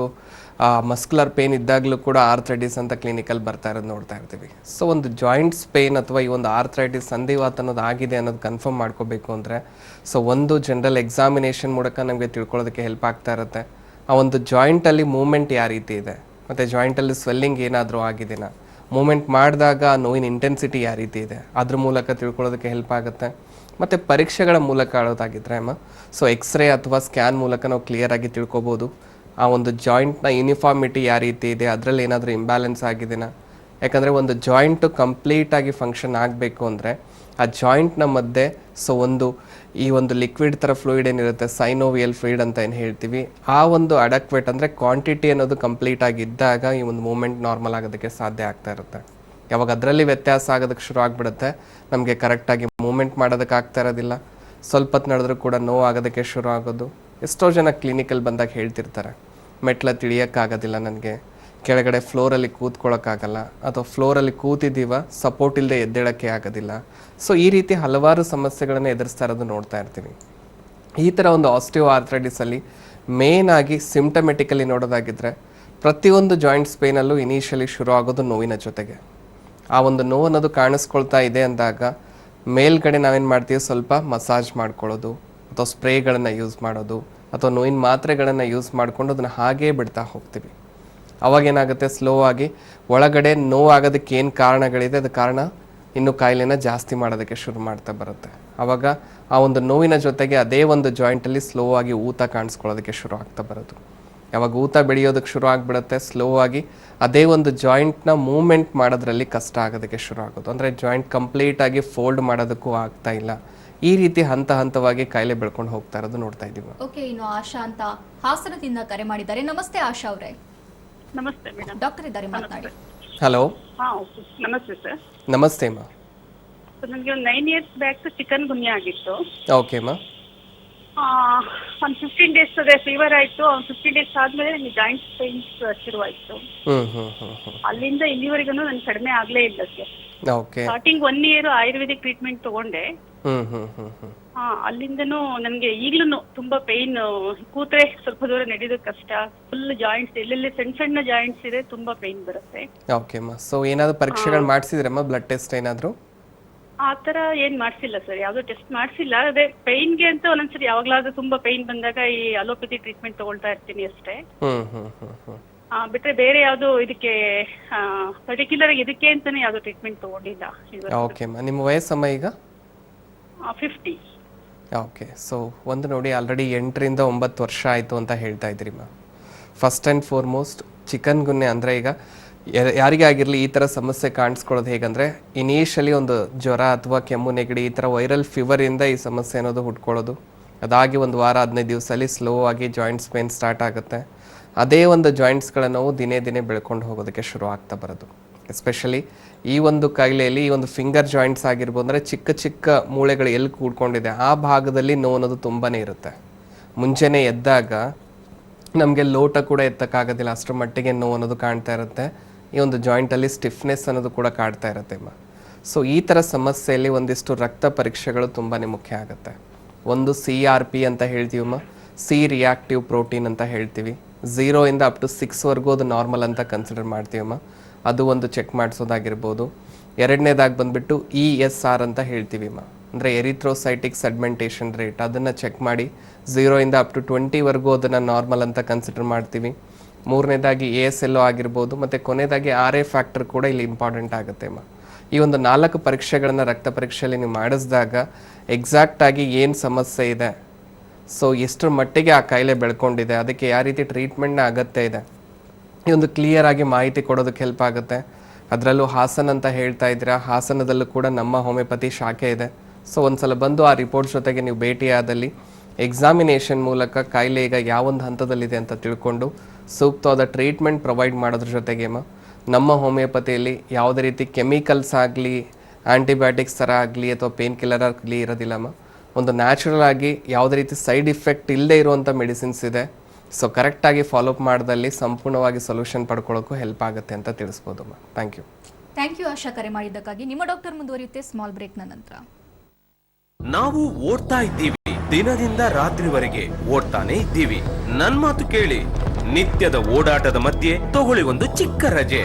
ಮಸ್ಕ್ಯುಲರ್ ಪೇನ್ ಇದ್ದಾಗಲೂ ಕೂಡ ಆರ್ಥ್ರೈಟಿಸ್ ಅಂತ ಕ್ಲಿನಿಕಲ್ಲಿ ಬರ್ತಾ ಇರೋದು ನೋಡ್ತಾ ಇರ್ತೀವಿ. ಸೊ ಒಂದು ಜಾಯಿಂಟ್ಸ್ ಪೇನ್ ಅಥವಾ ಈ ಒಂದು ಆರ್ಥ್ರೈಟಿಸ್ ಸಂಧಿವಾತ ಅನ್ನೋದು ಆಗಿದೆ ಅನ್ನೋದು ಕನ್ಫರ್ಮ್ ಮಾಡ್ಕೋಬೇಕು ಅಂದರೆ, ಸೊ ಒಂದು ಜನರಲ್ ಎಕ್ಸಾಮಿನೇಷನ್ ಮೂಲಕ ನಮಗೆ ತಿಳ್ಕೊಳ್ಳೋದಕ್ಕೆ ಹೆಲ್ಪ್ ಆಗ್ತಾ ಇರುತ್ತೆ. ಆ ಒಂದು ಜಾಯಿಂಟಲ್ಲಿ ಮೂಮೆಂಟ್ ಯಾವ ರೀತಿ ಇದೆ, ಮತ್ತು ಜಾಯಿಂಟಲ್ಲಿ ಸ್ವೆಲ್ಲಿಂಗ್ ಏನಾದರೂ ಆಗಿದೆನಾ, ಮೂಮೆಂಟ್ ಮಾಡಿದಾಗ ನೋವಿನ ಇಂಟೆನ್ಸಿಟಿ ಯಾವ ರೀತಿ ಇದೆ, ಅದ್ರ ಮೂಲಕ ತಿಳ್ಕೊಳ್ಳೋದಕ್ಕೆ ಹೆಲ್ಪ್ ಆಗುತ್ತೆ. ಮತ್ತು ಪರೀಕ್ಷೆಗಳ ಮೂಲಕ ಆಡೋದಾಗಿದ್ದರೆ ಸೊ ಎಕ್ಸ್ರೇ ಅಥವಾ ಸ್ಕ್ಯಾನ್ ಮೂಲಕ ನಾವು ಕ್ಲಿಯರಾಗಿ ತಿಳ್ಕೊಬೋದು ಆ ಒಂದು ಜಾಯಿಂಟ್ನ ಯೂನಿಫಾರ್ಮಿಟಿ ಯಾವ ರೀತಿ ಇದೆ, ಅದರಲ್ಲಿ ಏನಾದರೂ ಇಂಬ್ಯಾಲೆನ್ಸ್ ಆಗಿದೆನಾ. ಯಾಕಂದರೆ ಒಂದು ಜಾಯಿಂಟು ಕಂಪ್ಲೀಟಾಗಿ ಫಂಕ್ಷನ್ ಆಗಬೇಕು ಅಂದರೆ ಆ ಜಾಯಿಂಟ್ನ ಮಧ್ಯೆ ಸೊ ಈ ಒಂದು ಲಿಕ್ವಿಡ್ ಥರ ಫ್ಲೂಯಿಡ್ ಏನಿರುತ್ತೆ, ಸೈನೋವಿಯಲ್ ಫ್ಲೂಯಿಡ್ ಅಂತ ಏನು ಹೇಳ್ತೀವಿ, ಆ ಒಂದು ಅಡಕ್ವೇಟ್ ಅಂದರೆ ಕ್ವಾಂಟಿಟಿ ಅನ್ನೋದು ಕಂಪ್ಲೀಟಾಗಿ ಇದ್ದಾಗ ಈ ಒಂದು ಮೂಮೆಂಟ್ ನಾರ್ಮಲ್ ಆಗೋದಕ್ಕೆ ಸಾಧ್ಯ ಆಗ್ತಾ ಇರುತ್ತೆ. ಯಾವಾಗ ಅದರಲ್ಲಿ ವ್ಯತ್ಯಾಸ ಆಗೋದಕ್ಕೆ ಶುರು ಆಗಿಬಿಡುತ್ತೆ, ನಮಗೆ ಕರೆಕ್ಟಾಗಿ ಮೂಮೆಂಟ್ ಮಾಡೋದಕ್ಕೆ ಆಗ್ತಾ ಇರೋದಿಲ್ಲ, ಸ್ವಲ್ಪ ಹೊತ್ತು ನಡೆದ್ರೂ ಕೂಡ ನೋವು ಆಗೋದಕ್ಕೆ ಶುರು ಆಗೋದು. ಎಷ್ಟೋ ಜನ ಕ್ಲಿನಿಕಲ್ಲಿ ಬಂದಾಗ ಹೇಳ್ತಿರ್ತಾರೆ, ಮೆಟ್ಲ ತಿಳಿಯೋಕ್ಕಾಗೋದಿಲ್ಲ ನನಗೆ, ಕೆಳಗಡೆ ಫ್ಲೋರಲ್ಲಿ ಕೂತ್ಕೊಳ್ಳೋಕ್ಕಾಗಲ್ಲ, ಅಥವಾ ಫ್ಲೋರಲ್ಲಿ ಕೂತಿದ್ದೀವ ಸಪೋರ್ಟ್ ಇಲ್ಲದೆ ಎದ್ದೇಳೋಕ್ಕೆ ಆಗೋದಿಲ್ಲ. ಸೊ ಈ ರೀತಿ ಹಲವಾರು ಸಮಸ್ಯೆಗಳನ್ನು ಎದುರಿಸ್ತಾ ಇರೋದು ನೋಡ್ತಾ ಇರ್ತೀವಿ. ಈ ಥರ ಒಂದು ಆಸ್ಟಿಯೋ ಆರ್ಥ್ರೈಟಿಸಲ್ಲಿ ಮೇಯ್ನಾಗಿ ಸಿಂಪ್ಟಮೆಟಿಕಲಿ ನೋಡೋದಾಗಿದ್ದರೆ, ಪ್ರತಿಯೊಂದು ಜಾಯಿಂಟ್ಸ್ ಪೇನಲ್ಲೂ ಇನಿಷಿಯಲಿ ಶುರು ಆಗೋದು ನೋವಿನ ಜೊತೆಗೆ. ಆ ಒಂದು ನೋವು ಅನ್ನೋದು ಕಾಣಿಸ್ಕೊಳ್ತಾ ಇದೆ ಅಂದಾಗ ಮೇಲ್ಗಡೆ ನಾವೇನು ಮಾಡ್ತೀವಿ, ಸ್ವಲ್ಪ ಮಸಾಜ್ ಮಾಡ್ಕೊಳ್ಳೋದು, ಅಥವಾ ಸ್ಪ್ರೇಗಳನ್ನು ಯೂಸ್ ಮಾಡೋದು, ಅಥವಾ ನೋವಿನ ಮಾತ್ರೆಗಳನ್ನು ಯೂಸ್ ಮಾಡಿಕೊಂಡು ಅದನ್ನು ಹಾಗೇ ಬಿಡ್ತಾ ಹೋಗ್ತೀವಿ. ಅವಾಗೇನಾಗುತ್ತೆ, ಸ್ಲೋ ಆಗಿ ಒಳಗಡೆ ನೋವು ಆಗೋದಕ್ಕೆ ಏನು ಕಾರಣಗಳಿದೆ, ಅದು ಕಾರಣ ಇನ್ನೂ ಕಾಯಿಲೆನ ಜಾಸ್ತಿ ಮಾಡೋದಕ್ಕೆ ಶುರು ಮಾಡ್ತಾ ಬರುತ್ತೆ. ಆವಾಗ ಆ ಒಂದು ನೋವಿನ ಜೊತೆಗೆ ಅದೇ ಒಂದು ಜಾಯಿಂಟಲ್ಲಿ ಸ್ಲೋ ಆಗಿ ಊತ ಕಾಣಿಸ್ಕೊಳ್ಳೋದಕ್ಕೆ ಶುರು ಆಗ್ತಾ ಬರೋದು. ಯಾವಾಗ ಊತ ಬೆಳೆಯೋದಕ್ಕೆ ಶುರು ಆಗಿಬಿಡುತ್ತೆ, ಸ್ಲೋ ಆಗಿ ಅದೇ ಒಂದು ಜಾಯಿಂಟ್ನ ಮೂವ್ಮೆಂಟ್ ಮಾಡೋದ್ರಲ್ಲಿ ಕಷ್ಟ ಆಗೋದಕ್ಕೆ ಶುರು ಆಗೋದು. ಅಂದರೆ ಜಾಯಿಂಟ್ ಕಂಪ್ಲೀಟಾಗಿ ಫೋಲ್ಡ್ ಮಾಡೋದಕ್ಕೂ ಆಗ್ತಾ ಇಲ್ಲ. ಈ ರೀತಿ ಹಂತ ಹಂತವಾಗಿ ಕಾಯಿಲೆ ಬೆಳ್ಕೊಂಡು ಹೋಗ್ತಾ ಇರೋದು ನೋಡ್ತಾ ಇದ್ದೀವಿ. ಓಕೆ, ಇನ್ನು ಆಶಾ ಅಂತ ಹಾಸನದಿಂದ ಕರೆ ಮಾಡಿದ್ದಾರೆ. ನಮಸ್ತೆ ಆಶಾ ಅವರೇ. ನಮಸ್ತೆ ಮೇಡಮ್. ಡಾಕ್ಟರ್ ಇದ್ದಾರೆ, ಮಾತನಾಡಿ. ಹಲೋ. ನಮಸ್ತೆ ಸರ್. ನಮಸ್ತೆ ಅಮ್ಮ. ನನಗೆ 9 ಇಯರ್ಸ್ ಬ್ಯಾಕ್ ಚಿಕನ್ ಗುನ್ಯಾ ಆಗಿತ್ತು. ಓಕೆ ಅಮ್ಮ. ಒಂದು 15 ಡೇಸ್ ಅದೇ ಫೀವರ್ ಆಯಿತು. 15 ಡೇಸ್ ಆದಮೇಲೆ ನನಗೆ ಜಾಯಿಂಟ್ ಪೇನ್ಸ್ ಶುರುವಾಯಿತು. ಅಲ್ಲಿಂದ ಇಲ್ಲಿವರೆಗೂ ನನಗೆ ಕಡಿಮೆ ಆಗಲೇ ಇಲ್ಲ sir. Okay. Starting 1 year Ayurvedic treatment ತಗೊಂಡೆ. ಅಲ್ಲಿಂದನೂ ನನಗೆ ಈಗ್ಲೂ ತುಂಬಾ ಪೇನ್. ಕೂತ್ರೆ ಸ್ವಲ್ಪ ದೂರ ನಡೆಯೋದು ಕಷ್ಟ. ಫುಲ್ ಜಾಯಿಂಟ್ಸ್ ಎಲ್ಲೆಲ್ಲಿ ಸಣ್ಣ ಸಣ್ಣ ಜಾಯಿಂಟ್ಸ್ ಇದೆ, ತುಂಬಾ ಪೇನ್ ಬರುತ್ತೆ. ಓಕೆ ಅಮ್ಮ. ಸೊ ಏನಾದರೂ ಪರೀಕ್ಷೆಗಳು ಮಾಡಿಸಿದ್ರಮ್ಮ? ಬ್ಲಡ್ ಟೆಸ್ಟ್ ಏನಾದರೂ? ಆ ತರ ಏನ್ ಮಾಡ್ಸಿಲ್ಲ ಸರ್, ಯಾವ್ದು ಟೆಸ್ಟ್ ಮಾಡ್ಸಿಲ್ಲ. ಅದೇ ಪೈನ್ಗೆ ಅಂತ ಒಂದೊಂದ್ಸರಿ ಯಾವಾಗ್ಲಾದ್ರೂ ತುಂಬಾ ಪೈನ್ ಬಂದಾಗ ಈ ಅಲೋಪತಿ ಟ್ರೀಟ್ಮೆಂಟ್ ತಗೊಳ್ತಾ ಇರ್ತೀನಿ ಅಷ್ಟೇ. ಬಿಟ್ರೆ ಬೇರೆ ಯಾವ್ದು ಇದಕ್ಕೆ ಪರ್ಟಿಕ್ಯುಲರ್ ಇದಕ್ಕೆ ಅಂತಾನೆ ಯಾವ್ದು ಟ್ರೀಟ್ಮೆಂಟ್ ತಗೊಂಡಿಲ್ಲ. ಓಕೆ ಅಮ್ಮ. ನಿಮ್ಮ ವಯಸ್ಸಮ್ಮ ಈಗ? 50. ಓಕೆ. ಸೊ ಒಂದು ನೋಡಿ, ಆಲ್ರೆಡಿ 8 ರಿಂದ 9 ವರ್ಷ ಆಯಿತು ಅಂತ ಹೇಳ್ತಾ ಇದ್ರಿಮ್ಮ. ಫಸ್ಟ್ ಆ್ಯಂಡ್ ಫಾರ್ಮೋಸ್ಟ್ ಚಿಕನ್ ಗುನ್ನೆ ಅಂದರೆ ಈಗ ಯಾರಿಗೇ ಆಗಿರಲಿ ಈ ಥರ ಸಮಸ್ಯೆ ಕಾಣಿಸ್ಕೊಳ್ಳೋದು ಹೇಗಂದರೆ, ಇನಿಷಿಯಲಿ ಒಂದು ಜ್ವರ ಅಥವಾ ಕೆಮ್ಮು ನೆಗಡಿ ಈ ಥರ ವೈರಲ್ ಫೀವರಿಂದ ಈ ಸಮಸ್ಯೆ ಅನ್ನೋದು ಹುಟ್ಕೊಳ್ಳೋದು. ಅದಾಗಿ ಒಂದು ವಾರ 15 ದಿವಸದಲ್ಲಿ ಸ್ಲೋ ಆಗಿ ಜಾಯಿಂಟ್ಸ್ ಪೇನ್ ಸ್ಟಾರ್ಟ್ ಆಗುತ್ತೆ. ಅದೇ ಒಂದು ಜಾಯಿಂಟ್ಸ್ಗಳ ನೋವು ದಿನೇ ದಿನೇ ಬೆಳ್ಕೊಂಡು ಹೋಗೋದಕ್ಕೆ ಶುರು ಆಗ್ತಾ ಬರೋದು. ಎಸ್ಪೆಷಲಿ ಈ ಒಂದು ಕಾಯಿಲೆಯಲ್ಲಿ ಈ ಒಂದು ಫಿಂಗರ್ ಜಾಯಿಂಟ್ಸ್ ಆಗಿರ್ಬೋದು, ಅಂದರೆ ಚಿಕ್ಕ ಚಿಕ್ಕ ಮೂಳೆಗಳು ಎಲ್ಲಿ ಕೂಡ್ಕೊಂಡಿದೆ ಆ ಭಾಗದಲ್ಲಿ ನೋವು ಅನ್ನೋದು ತುಂಬಾ ಇರುತ್ತೆ. ಮುಂಚೆನೇ ಎದ್ದಾಗ ನಮಗೆ ಲೋಟ ಕೂಡ ಎತ್ತಕ್ಕಾಗೋದಿಲ್ಲ, ಅಷ್ಟರ ಮಟ್ಟಿಗೆ ನೋವು ಅನ್ನೋದು ಕಾಣ್ತಾ ಇರುತ್ತೆ. ಈ ಒಂದು ಜಾಯಿಂಟಲ್ಲಿ ಸ್ಟಿಫ್ನೆಸ್ ಅನ್ನೋದು ಕೂಡ ಕಾಡ್ತಾ ಇರುತ್ತೆ ಅಮ್ಮ. ಸೊ ಈ ಥರ ಸಮಸ್ಯೆಯಲ್ಲಿ ಒಂದಿಷ್ಟು ರಕ್ತ ಪರೀಕ್ಷೆಗಳು ತುಂಬಾ ಮುಖ್ಯ ಆಗುತ್ತೆ. ಒಂದು CRP ಅಂತ ಹೇಳ್ತೀವಮ್ಮ, ಸಿ ರಿಯಾಕ್ಟಿವ್ ಪ್ರೋಟೀನ್ ಅಂತ ಹೇಳ್ತೀವಿ. 0 ಇಂದ ಅಪ್ ಟು 6ವರೆಗೂ ಅದು ನಾರ್ಮಲ್ ಅಂತ ಕನ್ಸಿಡರ್ ಮಾಡ್ತೀವಮ್ಮ. ಅದು ಒಂದು ಚೆಕ್ ಮಾಡಿಸೋದಾಗಿರ್ಬೋದು. ಎರಡನೇದಾಗಿ ಬಂದುಬಿಟ್ಟು ESR ಅಂತ ಹೇಳ್ತೀವಿ ಅಮ್ಮ, ಅಂದರೆ ಎರಿಥ್ರೋಸೈಟಿಕ್ ಸೆಗ್ಮೆಂಟೇಷನ್ ರೇಟ್. ಅದನ್ನು ಚೆಕ್ ಮಾಡಿ 0 ಇಂದ ಅಪ್ ಟು 20ವರೆಗೂ ಅದನ್ನು ನಾರ್ಮಲ್ ಅಂತ ಕನ್ಸಿಡರ್ ಮಾಡ್ತೀವಿ. ಮೂರನೇದಾಗಿ ASLO ಆಗಿರ್ಬೋದು, ಮತ್ತು ಕೊನೆಯದಾಗಿ RA ಫ್ಯಾಕ್ಟರ್ ಕೂಡ ಇಲ್ಲಿ ಇಂಪಾರ್ಟೆಂಟ್ ಆಗುತ್ತೆ ಅಮ್ಮ. ಈ ಒಂದು 4 ಪರೀಕ್ಷೆಗಳನ್ನು ರಕ್ತ ಪರೀಕ್ಷೆಯಲ್ಲಿ ನೀವು ಮಾಡಿಸಿದಾಗ ಎಕ್ಸಾಕ್ಟಾಗಿ ಏನು ಸಮಸ್ಯೆ ಇದೆ, ಸೊ ಎಷ್ಟರ ಮಟ್ಟಿಗೆ ಆ ಕಾಯಿಲೆ ಬೆಳ್ಕೊಂಡಿದೆ, ಅದಕ್ಕೆ ಯಾವ ರೀತಿ ಟ್ರೀಟ್ಮೆಂಟ್ನ ಅಗತ್ಯ ಇದೆ, ಈ ಒಂದು ಕ್ಲಿಯರ್ ಆಗಿ ಮಾಹಿತಿ ಕೊಡೋದಕ್ಕೆ ಹೆಲ್ಪ್ ಆಗುತ್ತೆ. ಅದರಲ್ಲೂ ಹಾಸನ ಅಂತ ಹೇಳ್ತಾ ಇದ್ದೀರಾ, ಹಾಸನದಲ್ಲೂ ಕೂಡ ನಮ್ಮ ಹೋಮಿಯೋಪತಿ ಶಾಖೆ ಇದೆ. ಸೊ ಒಂದು ಸಲ ಬಂದು ಆ ರಿಪೋರ್ಟ್ ಜೊತೆಗೆ ನೀವು ಭೇಟಿಯಾದಲ್ಲಿ ಎಕ್ಸಾಮಿನೇಷನ್ ಮೂಲಕ ಕಾಯಿಲೆ ಈಗ ಯಾವೊಂದು ಹಂತದಲ್ಲಿದೆ ಅಂತ ತಿಳ್ಕೊಂಡು ಸೂಕ್ತವಾದ ಟ್ರೀಟ್ಮೆಂಟ್ ಪ್ರೊವೈಡ್ ಮಾಡೋದ್ರ ಜೊತೆಗೆ ನಮ್ಮ ಹೋಮಿಯೋಪತಿಯಲ್ಲಿ ಯಾವುದೇ ರೀತಿ ಕೆಮಿಕಲ್ಸ್ ಆಗಲಿ, ಆ್ಯಂಟಿಬಯೋಟಿಕ್ಸ್ ಥರ ಆಗಲಿ ಅಥವಾ ಪೇನ್ ಕಿಲ್ಲರ್ ಆಗಲಿ ಇರೋದಿಲ್ಲಮ್ಮ. ಒಂದು ನ್ಯಾಚುರಲ್ ಆಗಿ ಯಾವುದೇ ರೀತಿ ಸೈಡ್ ಇಫೆಕ್ಟ್ ಇಲ್ಲದೆ ಇರುವಂಥ ಮೆಡಿಸಿನ್ಸ್ ಇದೆ. ಸೊ ಕರೆಕ್ಟಾಗಿ ಫಾಲೋಅಪ್ ಮಾಡಿದಲ್ಲಿ ಸಂಪೂರ್ಣವಾಗಿ ಸೊಲ್ಯೂಷನ್ ಪಡ್ಕೊಳ್ಳೋಕ್ಕೂ ಹೆಲ್ಪ್ ಆಗುತ್ತೆ ಅಂತ ತಿಳಿಸ್ಬೋದಮ್ಮ. ಥ್ಯಾಂಕ್ ಯು ಆಶಾ, ಕರೆ ಮಾಡಿದ್ದಕ್ಕಾಗಿ. ನಿಮ್ಮ ಡಾಕ್ಟರ್ ಮುಂದುವರಿಯುತ್ತೆ ಸ್ಮಾಲ್ ಬ್ರೇಕ್ನ ನಂತರ. ನಾವು ಓಡ್ತಾ ಇದ್ದೀವಿ, ದಿನದಿಂದ ರಾತ್ರಿವರೆಗೆ ಓಡ್ತಾನೆ ಇದ್ದೀವಿ. ನನ್ ಮಾತು ಕೇಳಿ, ನಿತ್ಯದ ಓಡಾಟದ ಮಧ್ಯೆ ತಗೊಳ್ಳಿ ಒಂದು ಚಿಕ್ಕ ರಜೆ.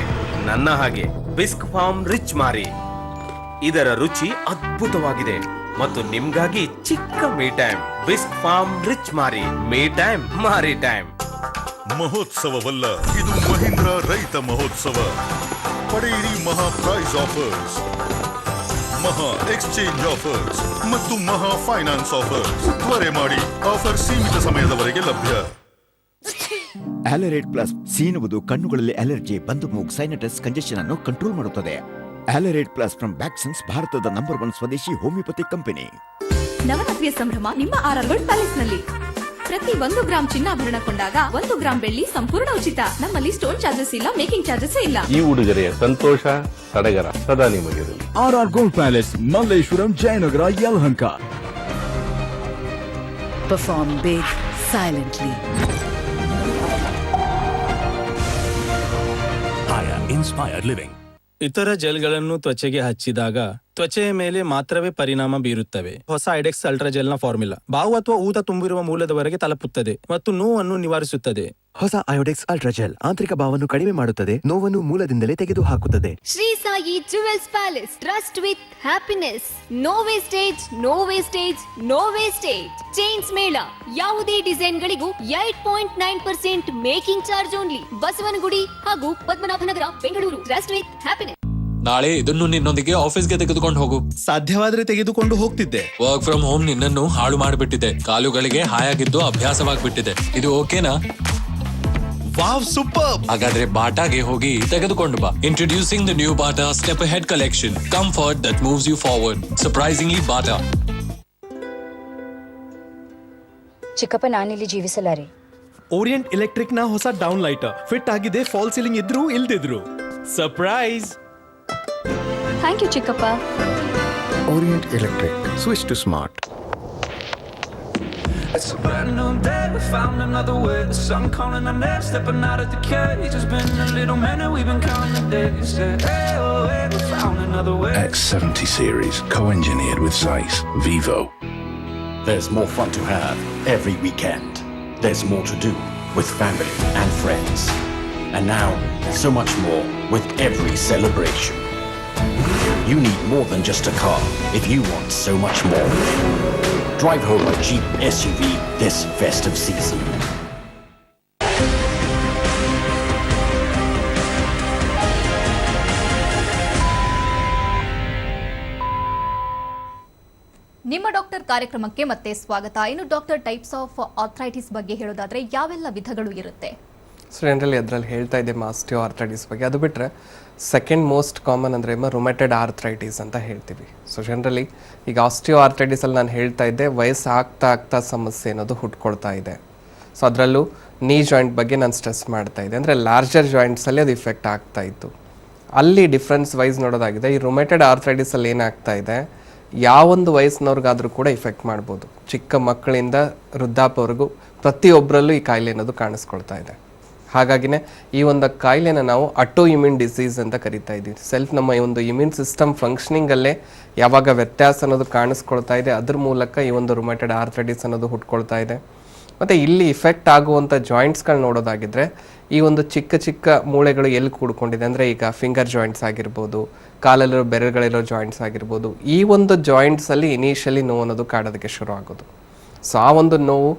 ನನ್ನ ಹಾಗೆ ಬಿಸ್ಕ್ ಫಾರ್ಮ್ ರಿಚ್ ಮಾರಿ. ಇದರ ರುಚಿ ಅದ್ಭುತವಾಗಿದೆ ಮತ್ತು ನಿಮ್ಗಾಗಿ ಚಿಕ್ಕ ಮೀ ಟೈಮ್. ಬಿಸ್ಕ್ ಫಾರ್ಮ್ ರಿಚ್ ಮಾರಿ, ಮೀ ಟೈಮ್ ಮಾರಿ ಟೈಮ್. ಮಹೋತ್ಸವವಲ್ಲ, ಇದು ಮಹೀಂದ್ರ ರೈತ ಮಹೋತ್ಸವ. ಪಡೆಯಿರಿ ಮಹಾ ಪ್ರೈಸ್ ಆಫರ್ಸ್, ಮಹಾ ಎಕ್ಸ್ಚೇಂಜ್ ಆಫರ್ಸ್ ಮತ್ತು ಮಹಾ ಫೈನಾನ್ಸ್ ಆಫರ್ಸ್. ತ್ವರೆ ಮಾಡಿ, ಆಫರ್ ಸೀಮಿತ ಸಮಯದವರೆಗೆ ಲಭ್ಯ. ಅಲರೇಟ್ ಪ್ಲಸ್ ಸೀನುವುದು ಕಣ್ಣುಗಳಲ್ಲಿ ಅಲರ್ಜಿ, ಬಂದು ಮೂಗು, ಸೈನಟಸ್, ಕಂಜೆಷನ್ ಅನ್ನು ಕಂಟ್ರೋಲ್ ಮಾಡುತ್ತದೆ. ಅಲರೇಟ್ ಪ್ಲಸ್ ಫ್ರಮ್ ವ್ಯಾಕ್ಸಿನ್ಸ್, ಭಾರತದ ನಂಬರ್ 1 ಸ್ವದೇಶಿ ಹೋಮಿಯೋಪತಿ ಕಂಪನಿ. ನವರಾತ್ರಿಯ ಸಂಭ್ರಮ ನಿಮ್ಮ RR ಗೋಲ್ಡ್ ಪ್ಯಾಲೇಸ್ನಲ್ಲಿ. ಪ್ರತಿ 1 ಗ್ರಾಂ ಚಿನ್ನಾಭರಣ ಕೊಂಡಾಗ 1 ಗ್ರಾಂ ಬೆಳ್ಳಿ ಸಂಪೂರ್ಣ ಉಚಿತ. ನಮ್ಮಲ್ಲಿ ಸ್ಟೋನ್ ಚಾರ್ಜಸ್ ಇಲ್ಲ, ಮೇಕಿಂಗ್ ಚಾರ್ಜಸ್ ಇಲ್ಲ. ಈ ಉಡುಗೊರೆಯ ಸಂತೋಷ ಸಡಗರ ಸದಾ ನಿಮಗಿರಲಿ. RR gold palace, Malleshwaram, Jayanagar, Yelahanka. Perform big silently. Inspired living. ಇತರ ಜೆಲ್ಗಳನ್ನು ತ್ವಚೆಗೆ ಹಚ್ಚಿದಾಗ ತ್ವಚೆಯ ಮೇಲೆ ಮಾತ್ರವೇ ಪರಿಣಾಮ ಬೀರುತ್ತವೆ. ಹೊಸ ಐಡೆಕ್ಸ್ ಅಲ್ಟ್ರಾ ಜೆಲ್ನ ಫಾರ್ಮುಲಾ ಬಾವು ಅಥವಾ ಊತ ತುಂಬಿರುವ ಮೂಲದವರೆಗೆ ತಲುಪುತ್ತದೆ ಮತ್ತು ನೋವನ್ನು ನಿವಾರಿಸುತ್ತದೆ. ಹೊಸ ಅಯೋಡೆಕ್ಸ್ ಅಲ್ಟ್ರಾ ಜೆಲ್ ಆಂತರಿಕ ಭಾವವನ್ನು ಕಡಿಮೆ ಮಾಡುತ್ತದೆ, ನೋವನ್ನು ಮೂಲದಿಂದಲೇ ತೆಗೆದುಹಾಕುತ್ತದೆ. Shri Sai jewels palace, trust with happiness. No wastage, no wastage, no wastage. Chains ಮೇಳ, ಯಾವುದೇ ಡಿಸೈನ್ ಗಳಿಗೂ 8.9% ಮೇಕಿಂಗ್ ಚಾರ್ಜ್ ಓನ್ಲಿ. ಬಸವನಗುಡಿ ಹಾಗೂ Padmanabhanagar, Bengaluru. Trust with happiness. ನಾಳೆ ಇದನ್ನು ನಿನ್ನೊಂದಿಗೆ ಆಫೀಸ್ಗೆ ತೆಗೆದುಕೊಂಡು ಹೋಗು. ಸಾಧ್ಯವಾದ್ರೆ ತೆಗೆದುಕೊಂಡು ಹೋಗ್ತಿದ್ದೆ. ವರ್ಕ್ ಫ್ರಮ್ ಹೋಮ್ ನಿನ್ನನ್ನು ಹಾಳು ಮಾಡಿಬಿಟ್ಟಿದೆ, ಕಾಲುಗಳಿಗೆ ಹಾಯಾಗಿದ್ದು ಅಭ್ಯಾಸವಾಗ್ಬಿಟ್ಟಿದೆ. ಇದು ಓಕೆನಾ? Wow, super. ಹಾಗಾದ್ರೆ ಬಾಟಾಗೆ ಹೋಗಿ ತೆಗೆದುಕೊಂಡು ಬಾ. Introducing the new Bata step ahead collection. Comfort that moves you forward. Surprisingly Bata. ಚಿಕ್ಕಪ್ಪ, ನಾನಿಲ್ಲಿ ಜೀವಿಸಲಾರೆ. ಓರಿಯಂಟ್ ಎಲೆಕ್ಟ್ರಿಕ್ ನ ಹೊಸ ಡೌನ್ ಲೈಟರ್ ಫಿಟ್ ಆಗಿದೆ. ಫಾಲ್ ಸೀಲಿಂಗ್ ಇದ್ರು ಇಲ್ದಿದ್ರು ಸರ್ಪ್ರೈಸ್. ಥ್ಯಾಂಕ್ ಯು ಚಿಕ್ಕಪ್ಪ. Orient Electric, switch to smart. It's a brand new day, we found another way. The sun calling our name, stepping out of the cage. It's been a little minute, we've been counting the days. Say, hey, oh, hey, we found another way. X70 series, co-engineered with Zeiss, Vivo. There's more fun to have every weekend. There's more to do with family and friends. And now, so much more with every celebration. You need more than just a car if you want so much more. Drive home a Jeep SUV this festive season. ನಿಮ್ಮ doctor ಕಾರ್ಯಕ್ರಮಕ್ಕೆ ಮತ್ತೆ ಸ್ವಾಗತ. ಇನ್ನು doctor, types of arthritis ಬಗ್ಗೆ ಹೇಳೋದಾದ್ರೆ ಯಾವೆಲ್ಲ ವಿಧಗಳು ಇರುತ್ತೆ? ಸೊ ಜನರಲಿ ಅದರಲ್ಲಿ ಹೇಳ್ತಾ ಇದ್ದೆ ಆಸ್ಟಿಯೋ ಆರ್ಥರೈಟಿಸ್ ಬಗ್ಗೆ. ಅದು ಬಿಟ್ಟರೆ ಸೆಕೆಂಡ್ ಮೋಸ್ಟ್ ಕಾಮನ್ ಅಂದರೆ ರುಮೆಟೆಡ್ ಆರ್ಥರೈಟಿಸ್ ಅಂತ ಹೇಳ್ತೀವಿ. ಸೊ ಜನರಲಿ ಈಗ ಆಸ್ಟಿಯೋ ಆರ್ಥರೈಟಿಸಲ್ಲಿ ನಾನು ಹೇಳ್ತಾ ಇದ್ದೆ ವಯಸ್ಸು ಆಗ್ತಾ ಸಮಸ್ಯೆ ಅನ್ನೋದು ಹುಟ್ಕೊಳ್ತಾ ಇದೆ. ಸೊ ಅದರಲ್ಲೂ ನೀ ಜಾಯಿಂಟ್ ಬಗ್ಗೆ ನಾನು ಸ್ಟ್ರೆಸ್ ಮಾಡ್ತಾ ಇದ್ದೆ, ಅಂದರೆ ಲಾರ್ಜರ್ ಜಾಯಿಂಟ್ಸಲ್ಲಿ ಅದು ಇಫೆಕ್ಟ್ ಆಗ್ತಾ ಇತ್ತು. ಅಲ್ಲಿ ಡಿಫ್ರೆನ್ಸ್ ವೈಸ್ ನೋಡೋದಾಗಿದೆ. ಈ ರುಮೆಟೆಡ್ ಆರ್ಥರೈಟಿಸಲ್ಲಿ ಏನಾಗ್ತಾ ಇದೆ, ಯಾವೊಂದು ವಯಸ್ಸಿನವ್ರಿಗಾದರೂ ಕೂಡ ಇಫೆಕ್ಟ್ ಮಾಡ್ಬೋದು. ಚಿಕ್ಕ ಮಕ್ಕಳಿಂದ ವೃದ್ಧಾಪವರೆಗೂ ಪ್ರತಿಯೊಬ್ಬರಲ್ಲೂ ಈ ಕಾಯಿಲೆ ಅನ್ನೋದು ಕಾಣಿಸ್ಕೊಳ್ತಾ ಇದೆ. ಹಾಗಾಗಿನೇ ಈ ಒಂದು ಕಾಯಿಲೆನ ನಾವು ಆಟೋ ಇಮ್ಯೂನ್ ಡಿಸೀಸ್ ಅಂತ ಕರಿತಾ ಇದ್ದೀವಿ. ನಮ್ಮ ಈ ಒಂದು ಇಮ್ಯೂನ್ ಸಿಸ್ಟಮ್ ಫಂಕ್ಷನಿಂಗಲ್ಲೇ ಯಾವಾಗ ವ್ಯತ್ಯಾಸ ಅನ್ನೋದು ಕಾಣಿಸ್ಕೊಳ್ತಾ ಇದೆ, ಅದ್ರ ಮೂಲಕ ಈ ಒಂದು ರುಮೆಟೆಡ್ ಆರ್ಥರೈಟಿಸ್ ಅನ್ನೋದು ಹುಟ್ಕೊಳ್ತಾ ಇದೆ. ಮತ್ತು ಇಲ್ಲಿ ಇಫೆಕ್ಟ್ ಆಗುವಂಥ ಜಾಯಿಂಟ್ಸ್ಗಳು ನೋಡೋದಾಗಿದ್ದರೆ ಈ ಒಂದು ಚಿಕ್ಕ ಮೂಳೆಗಳು ಎಲ್ಲಿ ಕೂಡ್ಕೊಂಡಿದೆ ಅಂದರೆ ಈಗ ಫಿಂಗರ್ ಜಾಯಿಂಟ್ಸ್ ಆಗಿರ್ಬೋದು, ಕಾಲಲ್ಲಿರೋ ಬೆರಳುಗಳಿರೋ ಜಾಯಿಂಟ್ಸ್ ಆಗಿರ್ಬೋದು. ಈ ಒಂದು ಜಾಯಿಂಟ್ಸಲ್ಲಿ ಇನಿಷಿಯಲಿ ನೋವು ಅನ್ನೋದು ಕಾಡೋದಕ್ಕೆ ಶುರು ಆಗೋದು. ಸೊ ಆ ಒಂದು ನೋವು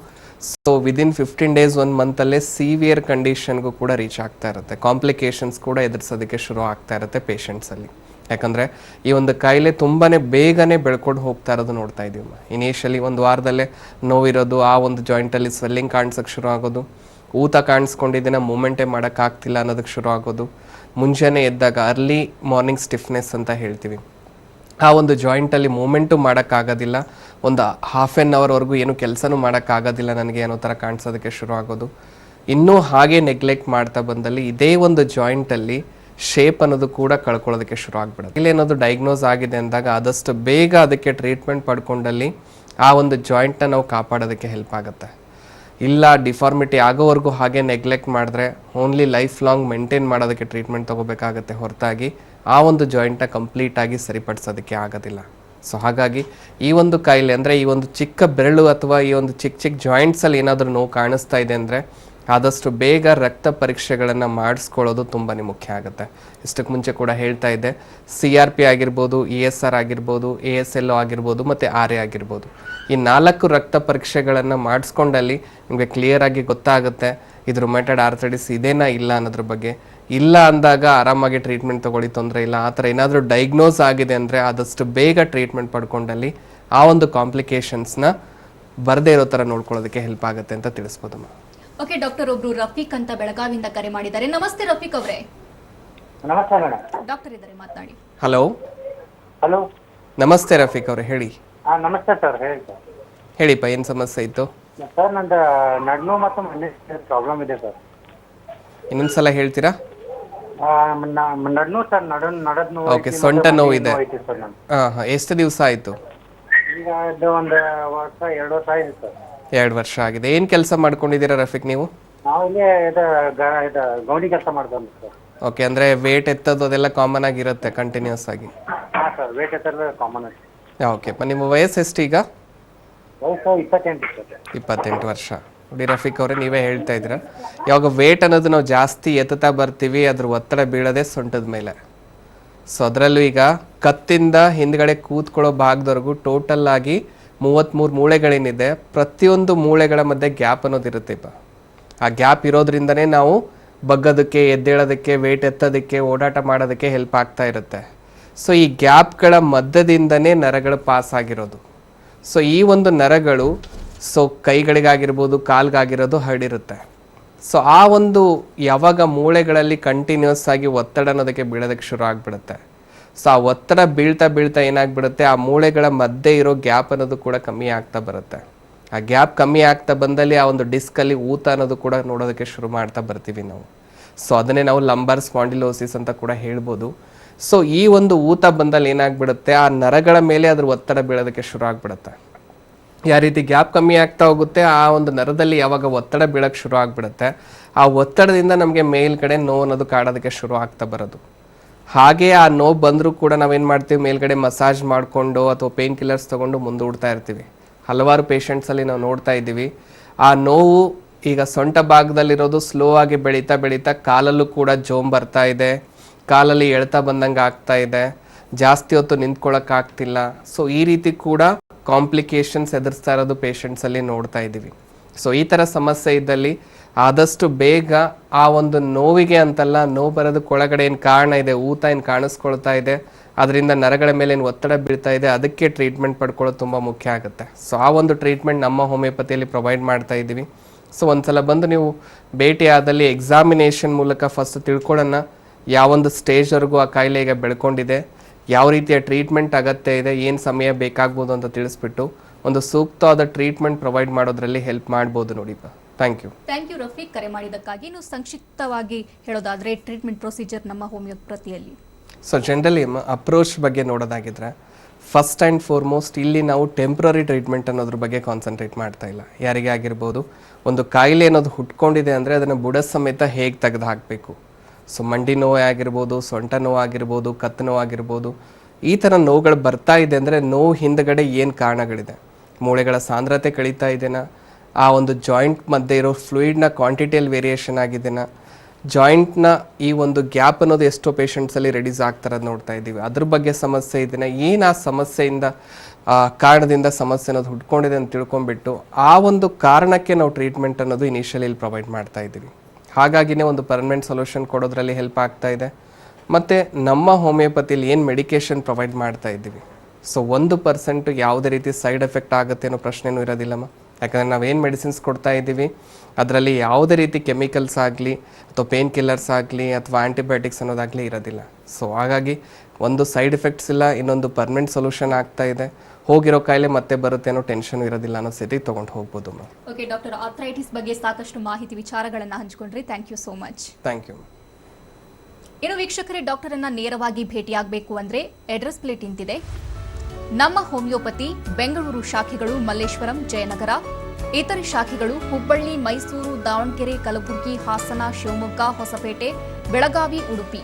ವಿದಿನ್ 15 days 1 monthಲ್ಲೇ ಸಿವಿಯರ್ ಕಂಡೀಷನ್ಗೂ ಕೂಡ ರೀಚ್ ಆಗ್ತಾ ಇರುತ್ತೆ. ಕಾಂಪ್ಲಿಕೇಶನ್ಸ್ ಕೂಡ ಎದುರಿಸೋದಕ್ಕೆ ಶುರು ಆಗ್ತಾ ಇರುತ್ತೆ ಪೇಷಂಟ್ಸಲ್ಲಿ. ಯಾಕಂದರೆ ಈ ಒಂದು ಕಾಯಿಲೆ ತುಂಬಾ ಬೇಗನೆ ಬೆಳ್ಕೊಂಡು ಹೋಗ್ತಾ ಇರೋದು ನೋಡ್ತಾ ಇದ್ದೀವಿ. ಇನಿಷಿಯಲಿ ಒಂದು ವಾರದಲ್ಲೇ ನೋವಿರೋದು, ಆ ಒಂದು ಜಾಯಿಂಟಲ್ಲಿ ಸ್ವೆಲ್ಲಿಂಗ್ ಕಾಣಿಸೋಕ್ಕೆ ಶುರು ಆಗೋದು, ಊತ ಕಾಣಿಸ್ಕೊಂಡಿದ್ದನ್ನು ಮೂಮೆಂಟೇ ಮಾಡೋಕ್ಕಾಗ್ತಿಲ್ಲ ಅನ್ನೋದಕ್ಕೆ ಶುರು ಆಗೋದು, ಮುಂಜಾನೆ ಎದ್ದಾಗ ಅರ್ಲಿ ಮಾರ್ನಿಂಗ್ ಸ್ಟಿಫ್ನೆಸ್ ಅಂತ ಹೇಳ್ತೀವಿ, ಆ ಒಂದು ಜಾಯಿಂಟಲ್ಲಿ ಮೂಮೆಂಟು ಮಾಡೋಕ್ಕಾಗೋದಿಲ್ಲ, ಒಂದು ಹಾಫ್ ಆನ್ ಅವರ್ವರೆಗೂ ಏನು ಕೆಲಸನೂ ಮಾಡೋಕ್ಕಾಗೋದಿಲ್ಲ ನನಗೆ ಅನ್ನೋ ಥರ ಕಾಣಿಸೋದಕ್ಕೆ ಶುರು ಆಗೋದು. ಇನ್ನೂ ಹಾಗೆ ನೆಗ್ಲೆಕ್ಟ್ ಮಾಡ್ತಾ ಬಂದಲ್ಲಿ ಇದೇ ಒಂದು ಜಾಯಿಂಟಲ್ಲಿ ಶೇಪ್ ಅನ್ನೋದು ಕೂಡ ಕಳ್ಕೊಳ್ಳೋದಕ್ಕೆ ಶುರು ಆಗಿಬಿಡುತ್ತೆ. ಇಲ್ಲಿ ಏನಾದರೂ ಡಯಾಗ್ನೋಸ್ ಆಗಿದೆ ಅಂದಾಗ ಆದಷ್ಟು ಬೇಗ ಅದಕ್ಕೆ ಟ್ರೀಟ್ಮೆಂಟ್ ಪಡ್ಕೊಂಡಲ್ಲಿ ಆ ಒಂದು ಜಾಯಿಂಟನ್ನ ನಾವು ಕಾಪಾಡೋದಕ್ಕೆ ಹೆಲ್ಪ್ ಆಗುತ್ತೆ. ಇಲ್ಲ ಡಿಫಾರ್ಮಿಟಿ ಆಗೋವರೆಗೂ ಹಾಗೆ ನೆಗ್ಲೆಕ್ಟ್ ಮಾಡಿದ್ರೆ ಓನ್ಲಿ ಲೈಫ್ ಲಾಂಗ್ ಮೇಂಟೈನ್ ಮಾಡೋದಕ್ಕೆ ಟ್ರೀಟ್ಮೆಂಟ್ ತೊಗೋಬೇಕಾಗತ್ತೆ ಹೊರತಾಗಿ ಆ ಒಂದು ಜಾಯಿಂಟ್ನ ಕಂಪ್ಲೀಟಾಗಿ ಸರಿಪಡಿಸೋದಕ್ಕೆ ಆಗೋದಿಲ್ಲ. ಸೊ ಹಾಗಾಗಿ ಈ ಒಂದು ಕಾಯಿಲೆ ಅಂದರೆ ಈ ಒಂದು ಚಿಕ್ಕ ಬೆರಳು ಅಥವಾ ಈ ಒಂದು ಚಿಕ್ಕ ಜಾಯಿಂಟ್ಸಲ್ಲಿ ಏನಾದರೂ ನೋವು ಕಾಣಿಸ್ತಾ ಇದೆ ಅಂದರೆ ಆದಷ್ಟು ಬೇಗ ರಕ್ತ ಪರೀಕ್ಷೆಗಳನ್ನು ಮಾಡಿಸ್ಕೊಳ್ಳೋದು ತುಂಬಾ ಮುಖ್ಯ ಆಗುತ್ತೆ. ಇಷ್ಟಕ್ಕೆ ಮುಂಚೆ ಕೂಡ ಹೇಳ್ತಾ ಇದ್ದೆ, CRP ಆಗಿರ್ಬೋದು, ESR ಆಗಿರ್ಬೋದು, ASLO ಆಗಿರ್ಬೋದು ಮತ್ತು RA ಆಗಿರ್ಬೋದು. ಈ 4 ರಕ್ತ ಪರೀಕ್ಷೆಗಳನ್ನು ಮಾಡಿಸ್ಕೊಂಡಲ್ಲಿ ನಿಮಗೆ ಕ್ಲಿಯರಾಗಿ ಗೊತ್ತಾಗುತ್ತೆ ಇದು ರುಮೆಟೆಡ್ ಆರ್ಥರೈಟಿಸ್ ಇದೇನಾ ಇಲ್ಲ ಅನ್ನೋದ್ರ ಬಗ್ಗೆ. ಇಲ್ಲ ಅಂದಾಗ ಆರಾಮಾಗಿ ಟ್ರೀಟ್ಮೆಂಟ್ ತೊಗೊಳ್ಳಿ, ತೊಂದರೆ ಇಲ್ಲ. ಆ ಥರ ಏನಾದರೂ ಡಯಾಗ್ನೋಸ್ ಆಗಿದೆ ಅಂದರೆ ಆದಷ್ಟು ಬೇಗ ಟ್ರೀಟ್ಮೆಂಟ್ ಪಡ್ಕೊಂಡಲ್ಲಿ ಆ ಒಂದು ಕಾಂಪ್ಲಿಕೇಶನ್ಸ್ನ ಬರದೇ ಇರೋ ಥರ ನೋಡ್ಕೊಳ್ಳೋದಕ್ಕೆ ಹೆಲ್ಪ್ ಆಗುತ್ತೆ ಅಂತ ತಿಳಿಸ್ಬೋದಮ್ಮ. ಓಕೆ ಡಾಕ್ಟರ್, ಒಬ್ರು ರಫೀಕ್ ಅಂತ ಬೆಳಗಾವಿಯಿಂದ ಕರೆ ಮಾಡಿದ್ದಾರೆ. ನಮಸ್ತೆ ರಫೀಕ್ ಅವರೇ. ನಮಸ್ತೆ ಮೇಡಮ್. ಡಾಕ್ಟರ್ ಇದ್ದಾರೆ, ಮಾತನಾಡಿ. ಹಲೋ. ನಮಸ್ತೆ ರಫೀಕ್ ಅವರೇ, ಹೇಳಿ. ನಮಸ್ತೆ ಸರ್, ಹೇಳಿ ಸರ್. ಹೇಳಿಪ್ಪ, ಏನು ಸಮಸ್ಯೆ ಇತ್ತು ಸರ್? ನಂದು ನಡ್ನು ಮತ್ತು ಮಂಡಿ ಪ್ರಾಬ್ಲಮ್ ಇದೆ ಸರ್. ಇನ್ನೊಂದ್ಸಲ ಹೇಳ್ತೀರಾ? ನಡ್ನು ಸರ್, ನಡದ್ ನೋವು. ಓಕೆ, ಸೊಂಟ ನೋವು ಇದೆ. ಸರ್ ನಾನು. ಹಾಂ, ಎಷ್ಟು ದಿವಸ ಆಯಿತು? ಈಗ ಇದು ಒಂದು ವರ್ಷ 2 ವರ್ಷ ಆಗಿದೆ ಸರ್. 2 ವರ್ಷ ಆಗಿದೆ. ಏನು ಕೆಲಸ ಮಾಡ್ಕೊಂಡಿದ್ದೀರಾ ರಫೀಕ್ ನೀವು? ನಾವು ಇಲ್ಲಿ ಇದು ಗೌಂಡಿ ಕೆಲಸ ಮಾಡ್ತೀವಿ ಸರ್. ಓಕೆ, ಅಂದರೆ ವೇಟ್ ಎತ್ತೋದು ಅದೆಲ್ಲ ಕಾಮನ್ ಆಗಿರುತ್ತೆ ಕಂಟಿನ್ಯೂಸ್ ಆಗಿ? ಹಾಂ ಸರ್, ವೇಟ್ ಎತ್ತೋದು ಕಾಮನ್ ಆಗಿ. ಓಕೆ, ನಿಮ್ಮ ವಯಸ್ಸು ಎಷ್ಟು ಈಗ? ವಯಸ್ಸು 28 ಸರ್. 28 ವರ್ಷ. ನೋಡಿ ರಫೀಕ್ ಅವರೇ, ನೀವೇ ಹೇಳ್ತಾ ಇದ್ದೀರಾ, ಇವಾಗ ವೇಟ್ ಅನ್ನೋದು ನಾವು ಜಾಸ್ತಿ ಎತ್ತುತ್ತಾ ಬರ್ತೀವಿ, ಅದ್ರ ಒತ್ತಡ ಬೀಳೋದೇ ಸೊಂಟದ ಮೇಲೆ. ಸೊ ಅದರಲ್ಲೂ ಈಗ ಕತ್ತಿಂದ ಹಿಂದ್ಗಡೆ ಕೂತ್ಕೊಳ್ಳೋ ಭಾಗದವರೆಗೂ ಟೋಟಲ್ ಆಗಿ 33 ಮೂಳೆಗಳೇನಿದೆ, ಪ್ರತಿಯೊಂದು ಮೂಳೆಗಳ ಮಧ್ಯೆ ಗ್ಯಾಪ್ ಅನ್ನೋದಿರುತ್ತೆ. ಆ ಗ್ಯಾಪ್ ಇರೋದ್ರಿಂದನೇ ನಾವು ಬಗ್ಗೋದಕ್ಕೆ, ಎದ್ದೇಳೋದಕ್ಕೆ, ವೇಟ್ ಎತ್ತೋದಕ್ಕೆ, ಓಡಾಟ ಮಾಡೋದಕ್ಕೆ ಹೆಲ್ಪ್ ಆಗ್ತಾ ಇರುತ್ತೆ. ಸೊ ಈ ಗ್ಯಾಪ್ಗಳ ಮಧ್ಯದಿಂದನೇ ನರಗಳು ಪಾಸ್ ಆಗಿರೋದು. ಸೊ ಈ ಒಂದು ನರಗಳು ಕೈಗಳಿಗಾಗಿರ್ಬೋದು, ಕಾಲ್ಗಾಗಿರೋದು ಹರಡಿರುತ್ತೆ. ಸೊ ಆ ಒಂದು ಯಾವಾಗ ಮೂಳೆಗಳಲ್ಲಿ ಕಂಟಿನ್ಯೂಸ್ ಆಗಿ ಒತ್ತಡ ಅನ್ನೋದಕ್ಕೆ ಬೀಳೋದಕ್ಕೆ ಶುರು ಆಗಿಬಿಡುತ್ತೆ. ಸೊ ಆ ಒತ್ತಡ ಬೀಳ್ತಾ ಏನಾಗ್ಬಿಡುತ್ತೆ, ಆ ಮೂಳೆಗಳ ಮಧ್ಯೆ ಇರೋ ಗ್ಯಾಪ್ ಅನ್ನೋದು ಕೂಡ ಕಮ್ಮಿ ಆಗ್ತಾ ಬರುತ್ತೆ. ಆ ಗ್ಯಾಪ್ ಕಮ್ಮಿ ಆಗ್ತಾ ಬಂದಲ್ಲಿ ಆ ಒಂದು ಡಿಸ್ಕಲ್ಲಿ ಊತ ಅನ್ನೋದು ಕೂಡ ನೋಡೋದಕ್ಕೆ ಶುರು ಮಾಡ್ತಾ ಬರ್ತೀವಿ ನಾವು. ಸೊ ಅದನ್ನೇ ನಾವು ಲಂಬರ್ ಸ್ಪಾಂಡಿಲೋಸಿಸ್ ಅಂತ ಕೂಡ ಹೇಳ್ಬೋದು. ಸೊ ಈ ಒಂದು ಊತ ಬಂದಲ್ಲಿ ಏನಾಗ್ಬಿಡುತ್ತೆ, ಆ ನರಗಳ ಮೇಲೆ ಅದ್ರ ಒತ್ತಡ ಬೀಳೋದಕ್ಕೆ ಶುರು ಆಗ್ಬಿಡುತ್ತೆ. ಯಾವ ರೀತಿ ಗ್ಯಾಪ್ ಕಮ್ಮಿ ಆಗ್ತಾ ಹೋಗುತ್ತೆ, ಆ ಒಂದು ನರದಲ್ಲಿ ಯಾವಾಗ ಒತ್ತಡ ಬೀಳಕ್ಕೆ ಶುರು ಆಗಿಬಿಡುತ್ತೆ, ಆ ಒತ್ತಡದಿಂದ ನಮಗೆ ಮೇಲ್ಗಡೆ ನೋವು ಅನ್ನೋದು ಕಾಡೋದಕ್ಕೆ ಶುರು ಆಗ್ತಾ ಬರೋದು. ಹಾಗೆ ಆ ನೋವು ಬಂದರೂ ಕೂಡ ನಾವೇನು ಮಾಡ್ತೀವಿ, ಮೇಲ್ಗಡೆ ಮಸಾಜ್ ಮಾಡಿಕೊಂಡು ಅಥವಾ ಪೇನ್ ಕಿಲ್ಲರ್ಸ್ ತೊಗೊಂಡು ಮುಂದೂಡ್ತಾ ಇರ್ತೀವಿ. ಹಲವಾರು ಪೇಷಂಟ್ಸಲ್ಲಿ ನಾವು ನೋಡ್ತಾ ಇದ್ದೀವಿ, ಆ ನೋವು ಈಗ ಸೊಂಟ ಭಾಗದಲ್ಲಿರೋದು ಸ್ಲೋ ಆಗಿ ಬೆಳೀತಾ ಬೆಳೀತಾ ಕಾಲಲ್ಲೂ ಕೂಡ ಜೋಮ್ ಬರ್ತಾ ಇದೆ, ಕಾಲಲ್ಲಿ ಎಳ್ತಾ ಬಂದಂಗೆ ಆಗ್ತಾ ಇದೆ, ಜಾಸ್ತಿ ಹೊತ್ತು ನಿಂತ್ಕೊಳ್ಳೋಕ್ಕಾಗ್ತಿಲ್ಲ. ಸೊ ಈ ರೀತಿ ಕೂಡ ಕಾಂಪ್ಲಿಕೇಶನ್ಸ್ ಎದುರಿಸ್ತಾ ಇರೋದು ಪೇಷಂಟ್ಸಲ್ಲಿ ನೋಡ್ತಾ ಇದ್ದೀವಿ. ಸೊ ಈ ಥರ ಸಮಸ್ಯೆ ಇದ್ದಲ್ಲಿ ಆದಷ್ಟು ಬೇಗ ಆ ಒಂದು ನೋವಿಗೆ ಅಂತಲ್ಲ, ನೋವು ಬರೋದಕ್ಕೆ ಒಳಗಡೆ ಏನು ಕಾರಣ ಇದೆ, ಊತ ಏನು ಕಾಣಿಸ್ಕೊಳ್ತಾ ಇದೆ, ಅದರಿಂದ ನರಗಳ ಮೇಲೆ ಏನು ಒತ್ತಡ ಬೀಳ್ತಾ ಇದೆ, ಅದಕ್ಕೆ ಟ್ರೀಟ್ಮೆಂಟ್ ಪಡ್ಕೊಳ್ಳೋದು ತುಂಬ ಮುಖ್ಯ ಆಗುತ್ತೆ. ಸೊ ಆ ಒಂದು ಟ್ರೀಟ್ಮೆಂಟ್ ನಮ್ಮ ಹೋಮಿಯೋಪತಿಯಲ್ಲಿ ಪ್ರೊವೈಡ್ ಮಾಡ್ತಾ ಇದ್ದೀವಿ. ಸೊ ಒಂದ್ಸಲ ಬಂದು ನೀವು ಭೇಟಿ ಆದಲ್ಲಿ ಎಕ್ಸಾಮಿನೇಷನ್ ಮೂಲಕ ಫಸ್ಟ್ ತಿಳ್ಕೊಳ್ಳೋಣ ಯಾವೊಂದು ಸ್ಟೇಜ್ವರೆಗೂ ಆ ಕಾಯಿಲೆ ಈಗ ಬೆಳ್ಕೊಂಡಿದೆ, ಯಾವ ರೀತಿಯ ಟ್ರೀಟ್ಮೆಂಟ್ ಅಗತ್ಯ ಇದೆ, ಏನು ಸಮಯ ಬೇಕಾಗ್ಬೋದು ಅಂತ ತಿಳಿಸ್ಬಿಟ್ಟು ಒಂದು ಸೂಕ್ತವಾದ ಟ್ರೀಟ್ಮೆಂಟ್ ಪ್ರೊವೈಡ್ ಮಾಡೋದ್ರಲ್ಲಿ ಹೆಲ್ಪ್ ಮಾಡ್ಬೋದು ನೋಡಿ. ಥ್ಯಾಂಕ್ ಯು ರಫೀಕ್, ಕರೆ ಮಾಡಿದ್ದಕ್ಕಾಗಿ. ಇನ್ನು ಸಂಕ್ಷಿಪ್ತವಾಗಿ ಹೇಳೋದಾದ್ರೆ ಟ್ರೀಟ್ಮೆಂಟ್ ಪ್ರೊಸೀಜರ್ ನಮ್ಮ ಹೋಮಿಯೋಪತಿಯಲ್ಲಿ. ಸೊ ಜನರಲಿ ಅಪ್ರೋಚ್ ಬಗ್ಗೆ ನೋಡೋದಾಗಿದ್ರೆ ಫಸ್ಟ್ ಆ್ಯಂಡ್ ಫಾರ್ಮೋಸ್ಟ್ ಇಲ್ಲಿ ನಾವು ಟೆಂಪ್ರರಿ ಟ್ರೀಟ್ಮೆಂಟ್ ಅನ್ನೋದ್ರ ಬಗ್ಗೆ ಕಾನ್ಸಂಟ್ರೇಟ್ ಮಾಡ್ತಾ ಇಲ್ಲ. ಯಾರಿಗೆ ಆಗಿರ್ಬೋದು, ಒಂದು ಕಾಯಿಲೆ ಅನ್ನೋದು ಹುಟ್ಕೊಂಡಿದೆ ಅಂದರೆ ಅದನ್ನು ಬುಡ ಸಮೇತ ಹೇಗೆ ತೆಗೆದು ಹಾಕಬೇಕು. ಸೊ ಮಂಡಿ ನೋವು ಆಗಿರ್ಬೋದು, ಸೊಂಟ ನೋವು ಆಗಿರ್ಬೋದು, ಕತ್ತು ನೋವು ಆಗಿರ್ಬೋದು, ಈ ಥರ ನೋವುಗಳು ಬರ್ತಾ ಇದೆ ಅಂದರೆ ನೋವು ಹಿಂದ್ಗಡೆ ಏನು ಕಾರಣಗಳಿದೆ, ಮೂಳೆಗಳ ಸಾಂದ್ರತೆ ಕಳೀತಾ ಇದೆನಾ, ಆ ಒಂದು ಜಾಯಿಂಟ್ ಮಧ್ಯೆ ಇರೋ ಫ್ಲೂಯಿಡ್ನ ಕ್ವಾಂಟಿಟಿಯಲ್ಲಿ ವೇರಿಯೇಷನ್ ಆಗಿದೆನಾ, ಜಾಯಿಂಟ್ನ ಈ ಒಂದು ಗ್ಯಾಪ್ ಅನ್ನೋದು ಎಷ್ಟೋ ಪೇಷಂಟ್ಸಲ್ಲಿ ರೆಡ್ಯೂಸ್ ಆಗ್ತಾರದು ನೋಡ್ತಾ ಇದ್ದೀವಿ, ಅದ್ರ ಬಗ್ಗೆ ಸಮಸ್ಯೆ ಇದೆಯಾ, ಏನು ಆ ಸಮಸ್ಯೆಯಿಂದ ಕಾರಣದಿಂದ ಸಮಸ್ಯೆ ಅನ್ನೋದು ಹುಟ್ಕೊಂಡಿದೆ ಅಂತ ತಿಳ್ಕೊಂಡ್ಬಿಟ್ಟು ಆ ಒಂದು ಕಾರಣಕ್ಕೆ ನಾವು ಟ್ರೀಟ್ಮೆಂಟ್ ಅನ್ನೋದು ಇನಿಷಿಯಲಿ ಇಲ್ಲಿ ಪ್ರೊವೈಡ್ ಮಾಡ್ತಾ ಇದ್ದೀವಿ. ಹಾಗಾಗಿನೇ ಒಂದು ಪರ್ಮನೆಂಟ್ ಸೊಲ್ಯೂಷನ್ ಕೊಡೋದ್ರಲ್ಲಿ ಹೆಲ್ಪ್ ಆಗ್ತಾ ಇದೆ. ಮತ್ತು ನಮ್ಮ ಹೋಮಿಯೋಪತಿಲಿ ಏನು ಮೆಡಿಕೇಷನ್ ಪ್ರೊವೈಡ್ ಮಾಡ್ತಾ ಇದ್ದೀವಿ, ಸೊ 1% ಯಾವುದೇ ರೀತಿ ಸೈಡ್ ಎಫೆಕ್ಟ್ ಆಗುತ್ತೆ ಅನ್ನೋ ಪ್ರಶ್ನೆನೂ ಇರೋದಿಲ್ಲಮ್ಮ. ಯಾಕಂದರೆ ನಾವೇನು ಮೆಡಿಸಿನ್ಸ್ ಕೊಡ್ತಾ ಇದ್ದೀವಿ ಅದರಲ್ಲಿ ಯಾವುದೇ ರೀತಿ ಕೆಮಿಕಲ್ಸ್ ಆಗಲಿ ಅಥವಾ ಪೇನ್ ಕಿಲ್ಲರ್ಸ್ ಆಗಲಿ ಅಥವಾ ಆ್ಯಂಟಿಬಯೋಟಿಕ್ಸ್ ಅನ್ನೋದಾಗಲಿ ಇರೋದಿಲ್ಲ. ಸೊ ಹಾಗಾಗಿ ಒಂದು ಸೈಡ್ ಎಫೆಕ್ಟ್ಸ್ ಇಲ್ಲ, ಇನ್ನೊಂದು ಪರ್ಮನೆಂಟ್ ಸೊಲ್ಯೂಷನ್ ಆಗ್ತಾ ಇದೆ, ಹೋಗಿರೋ ಕಾಯಿಲೆ ಮತ್ತೆ ಬರುತ್ತೆ ಅನ್ನೋ ಟೆನ್ಷನ್ ಇರೋದಿಲ್ಲ ಅನ್ನೋ ಸ್ಥಿತಿಗೆ ತೊಗೊಂಡು ಹೋಗ್ಬೋದು ಮ್ಯಾಮ್. ಓಕೆ ಡಾಕ್ಟರ್, ಆರ್ಥರೈಟಿಸ್ ಬಗ್ಗೆ ಸಾಕಷ್ಟು ಮಾಹಿತಿ ವಿಚಾರಗಳನ್ನು ಹಂಚಿಕೊಂಡ್ರಿ. Thank you so much. Thank you. ಇನ್ನು ವೀಕ್ಷಕರೇ, ಡಾಕ್ಟರನ್ನ ನೇರವಾಗಿ ಭೇಟಿಯಾಗಬೇಕು ಅಂದರೆ ಅಡ್ರೆಸ್ ಪ್ಲೇಟ್ ಇಂತಿದೆ. ನಮ್ಮ ಹೋಮಿಯೋಪತಿ ಬೆಂಗಳೂರು ಶಾಖೆಗಳು ಮಲ್ಲೇಶ್ವರಂ, ಜಯನಗರ. ಇತರೆ ಶಾಖೆಗಳು ಹುಬ್ಬಳ್ಳಿ, ಮೈಸೂರು, ದಾವಣಗೆರೆ, ಕಲಬುರಗಿ, ಹಾಸನ, ಶಿವಮೊಗ್ಗ, ಹೊಸಪೇಟೆ, ಬೆಳಗಾವಿ, ಉಡುಪಿ.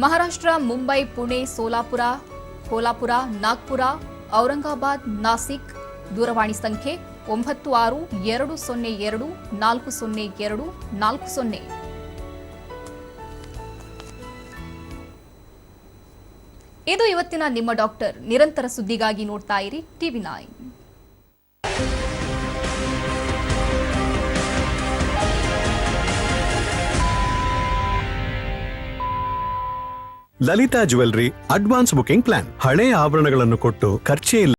ಮಹಾರಾಷ್ಟ್ರ ಮುಂಬೈ, ಪುಣೆ, ಸೋಲಾಪುರ, ಕೋಲ್ಹಾಪುರ, ನಾಗ್ಪುರ, ಔರಂಗಾಬಾದ್, ನಾಸಿಕ್. ದೂರವಾಣಿ ಸಂಖ್ಯೆ 9620240240. ಇದು ಇವತ್ತಿನ ನಿಮ್ಮ ಡಾಕ್ಟರ್. ನಿರಂತರ ಸುದ್ದಿಗಾಗಿ ನೋಡ್ತಾ ಇರಿ TV9. Lalitha jewellery advance booking plan. ಹಳೆಯ ಆಭರಣಗಳನ್ನು ಕೊಟ್ಟು ಖರ್ಚೇ ಇಲ್ಲ.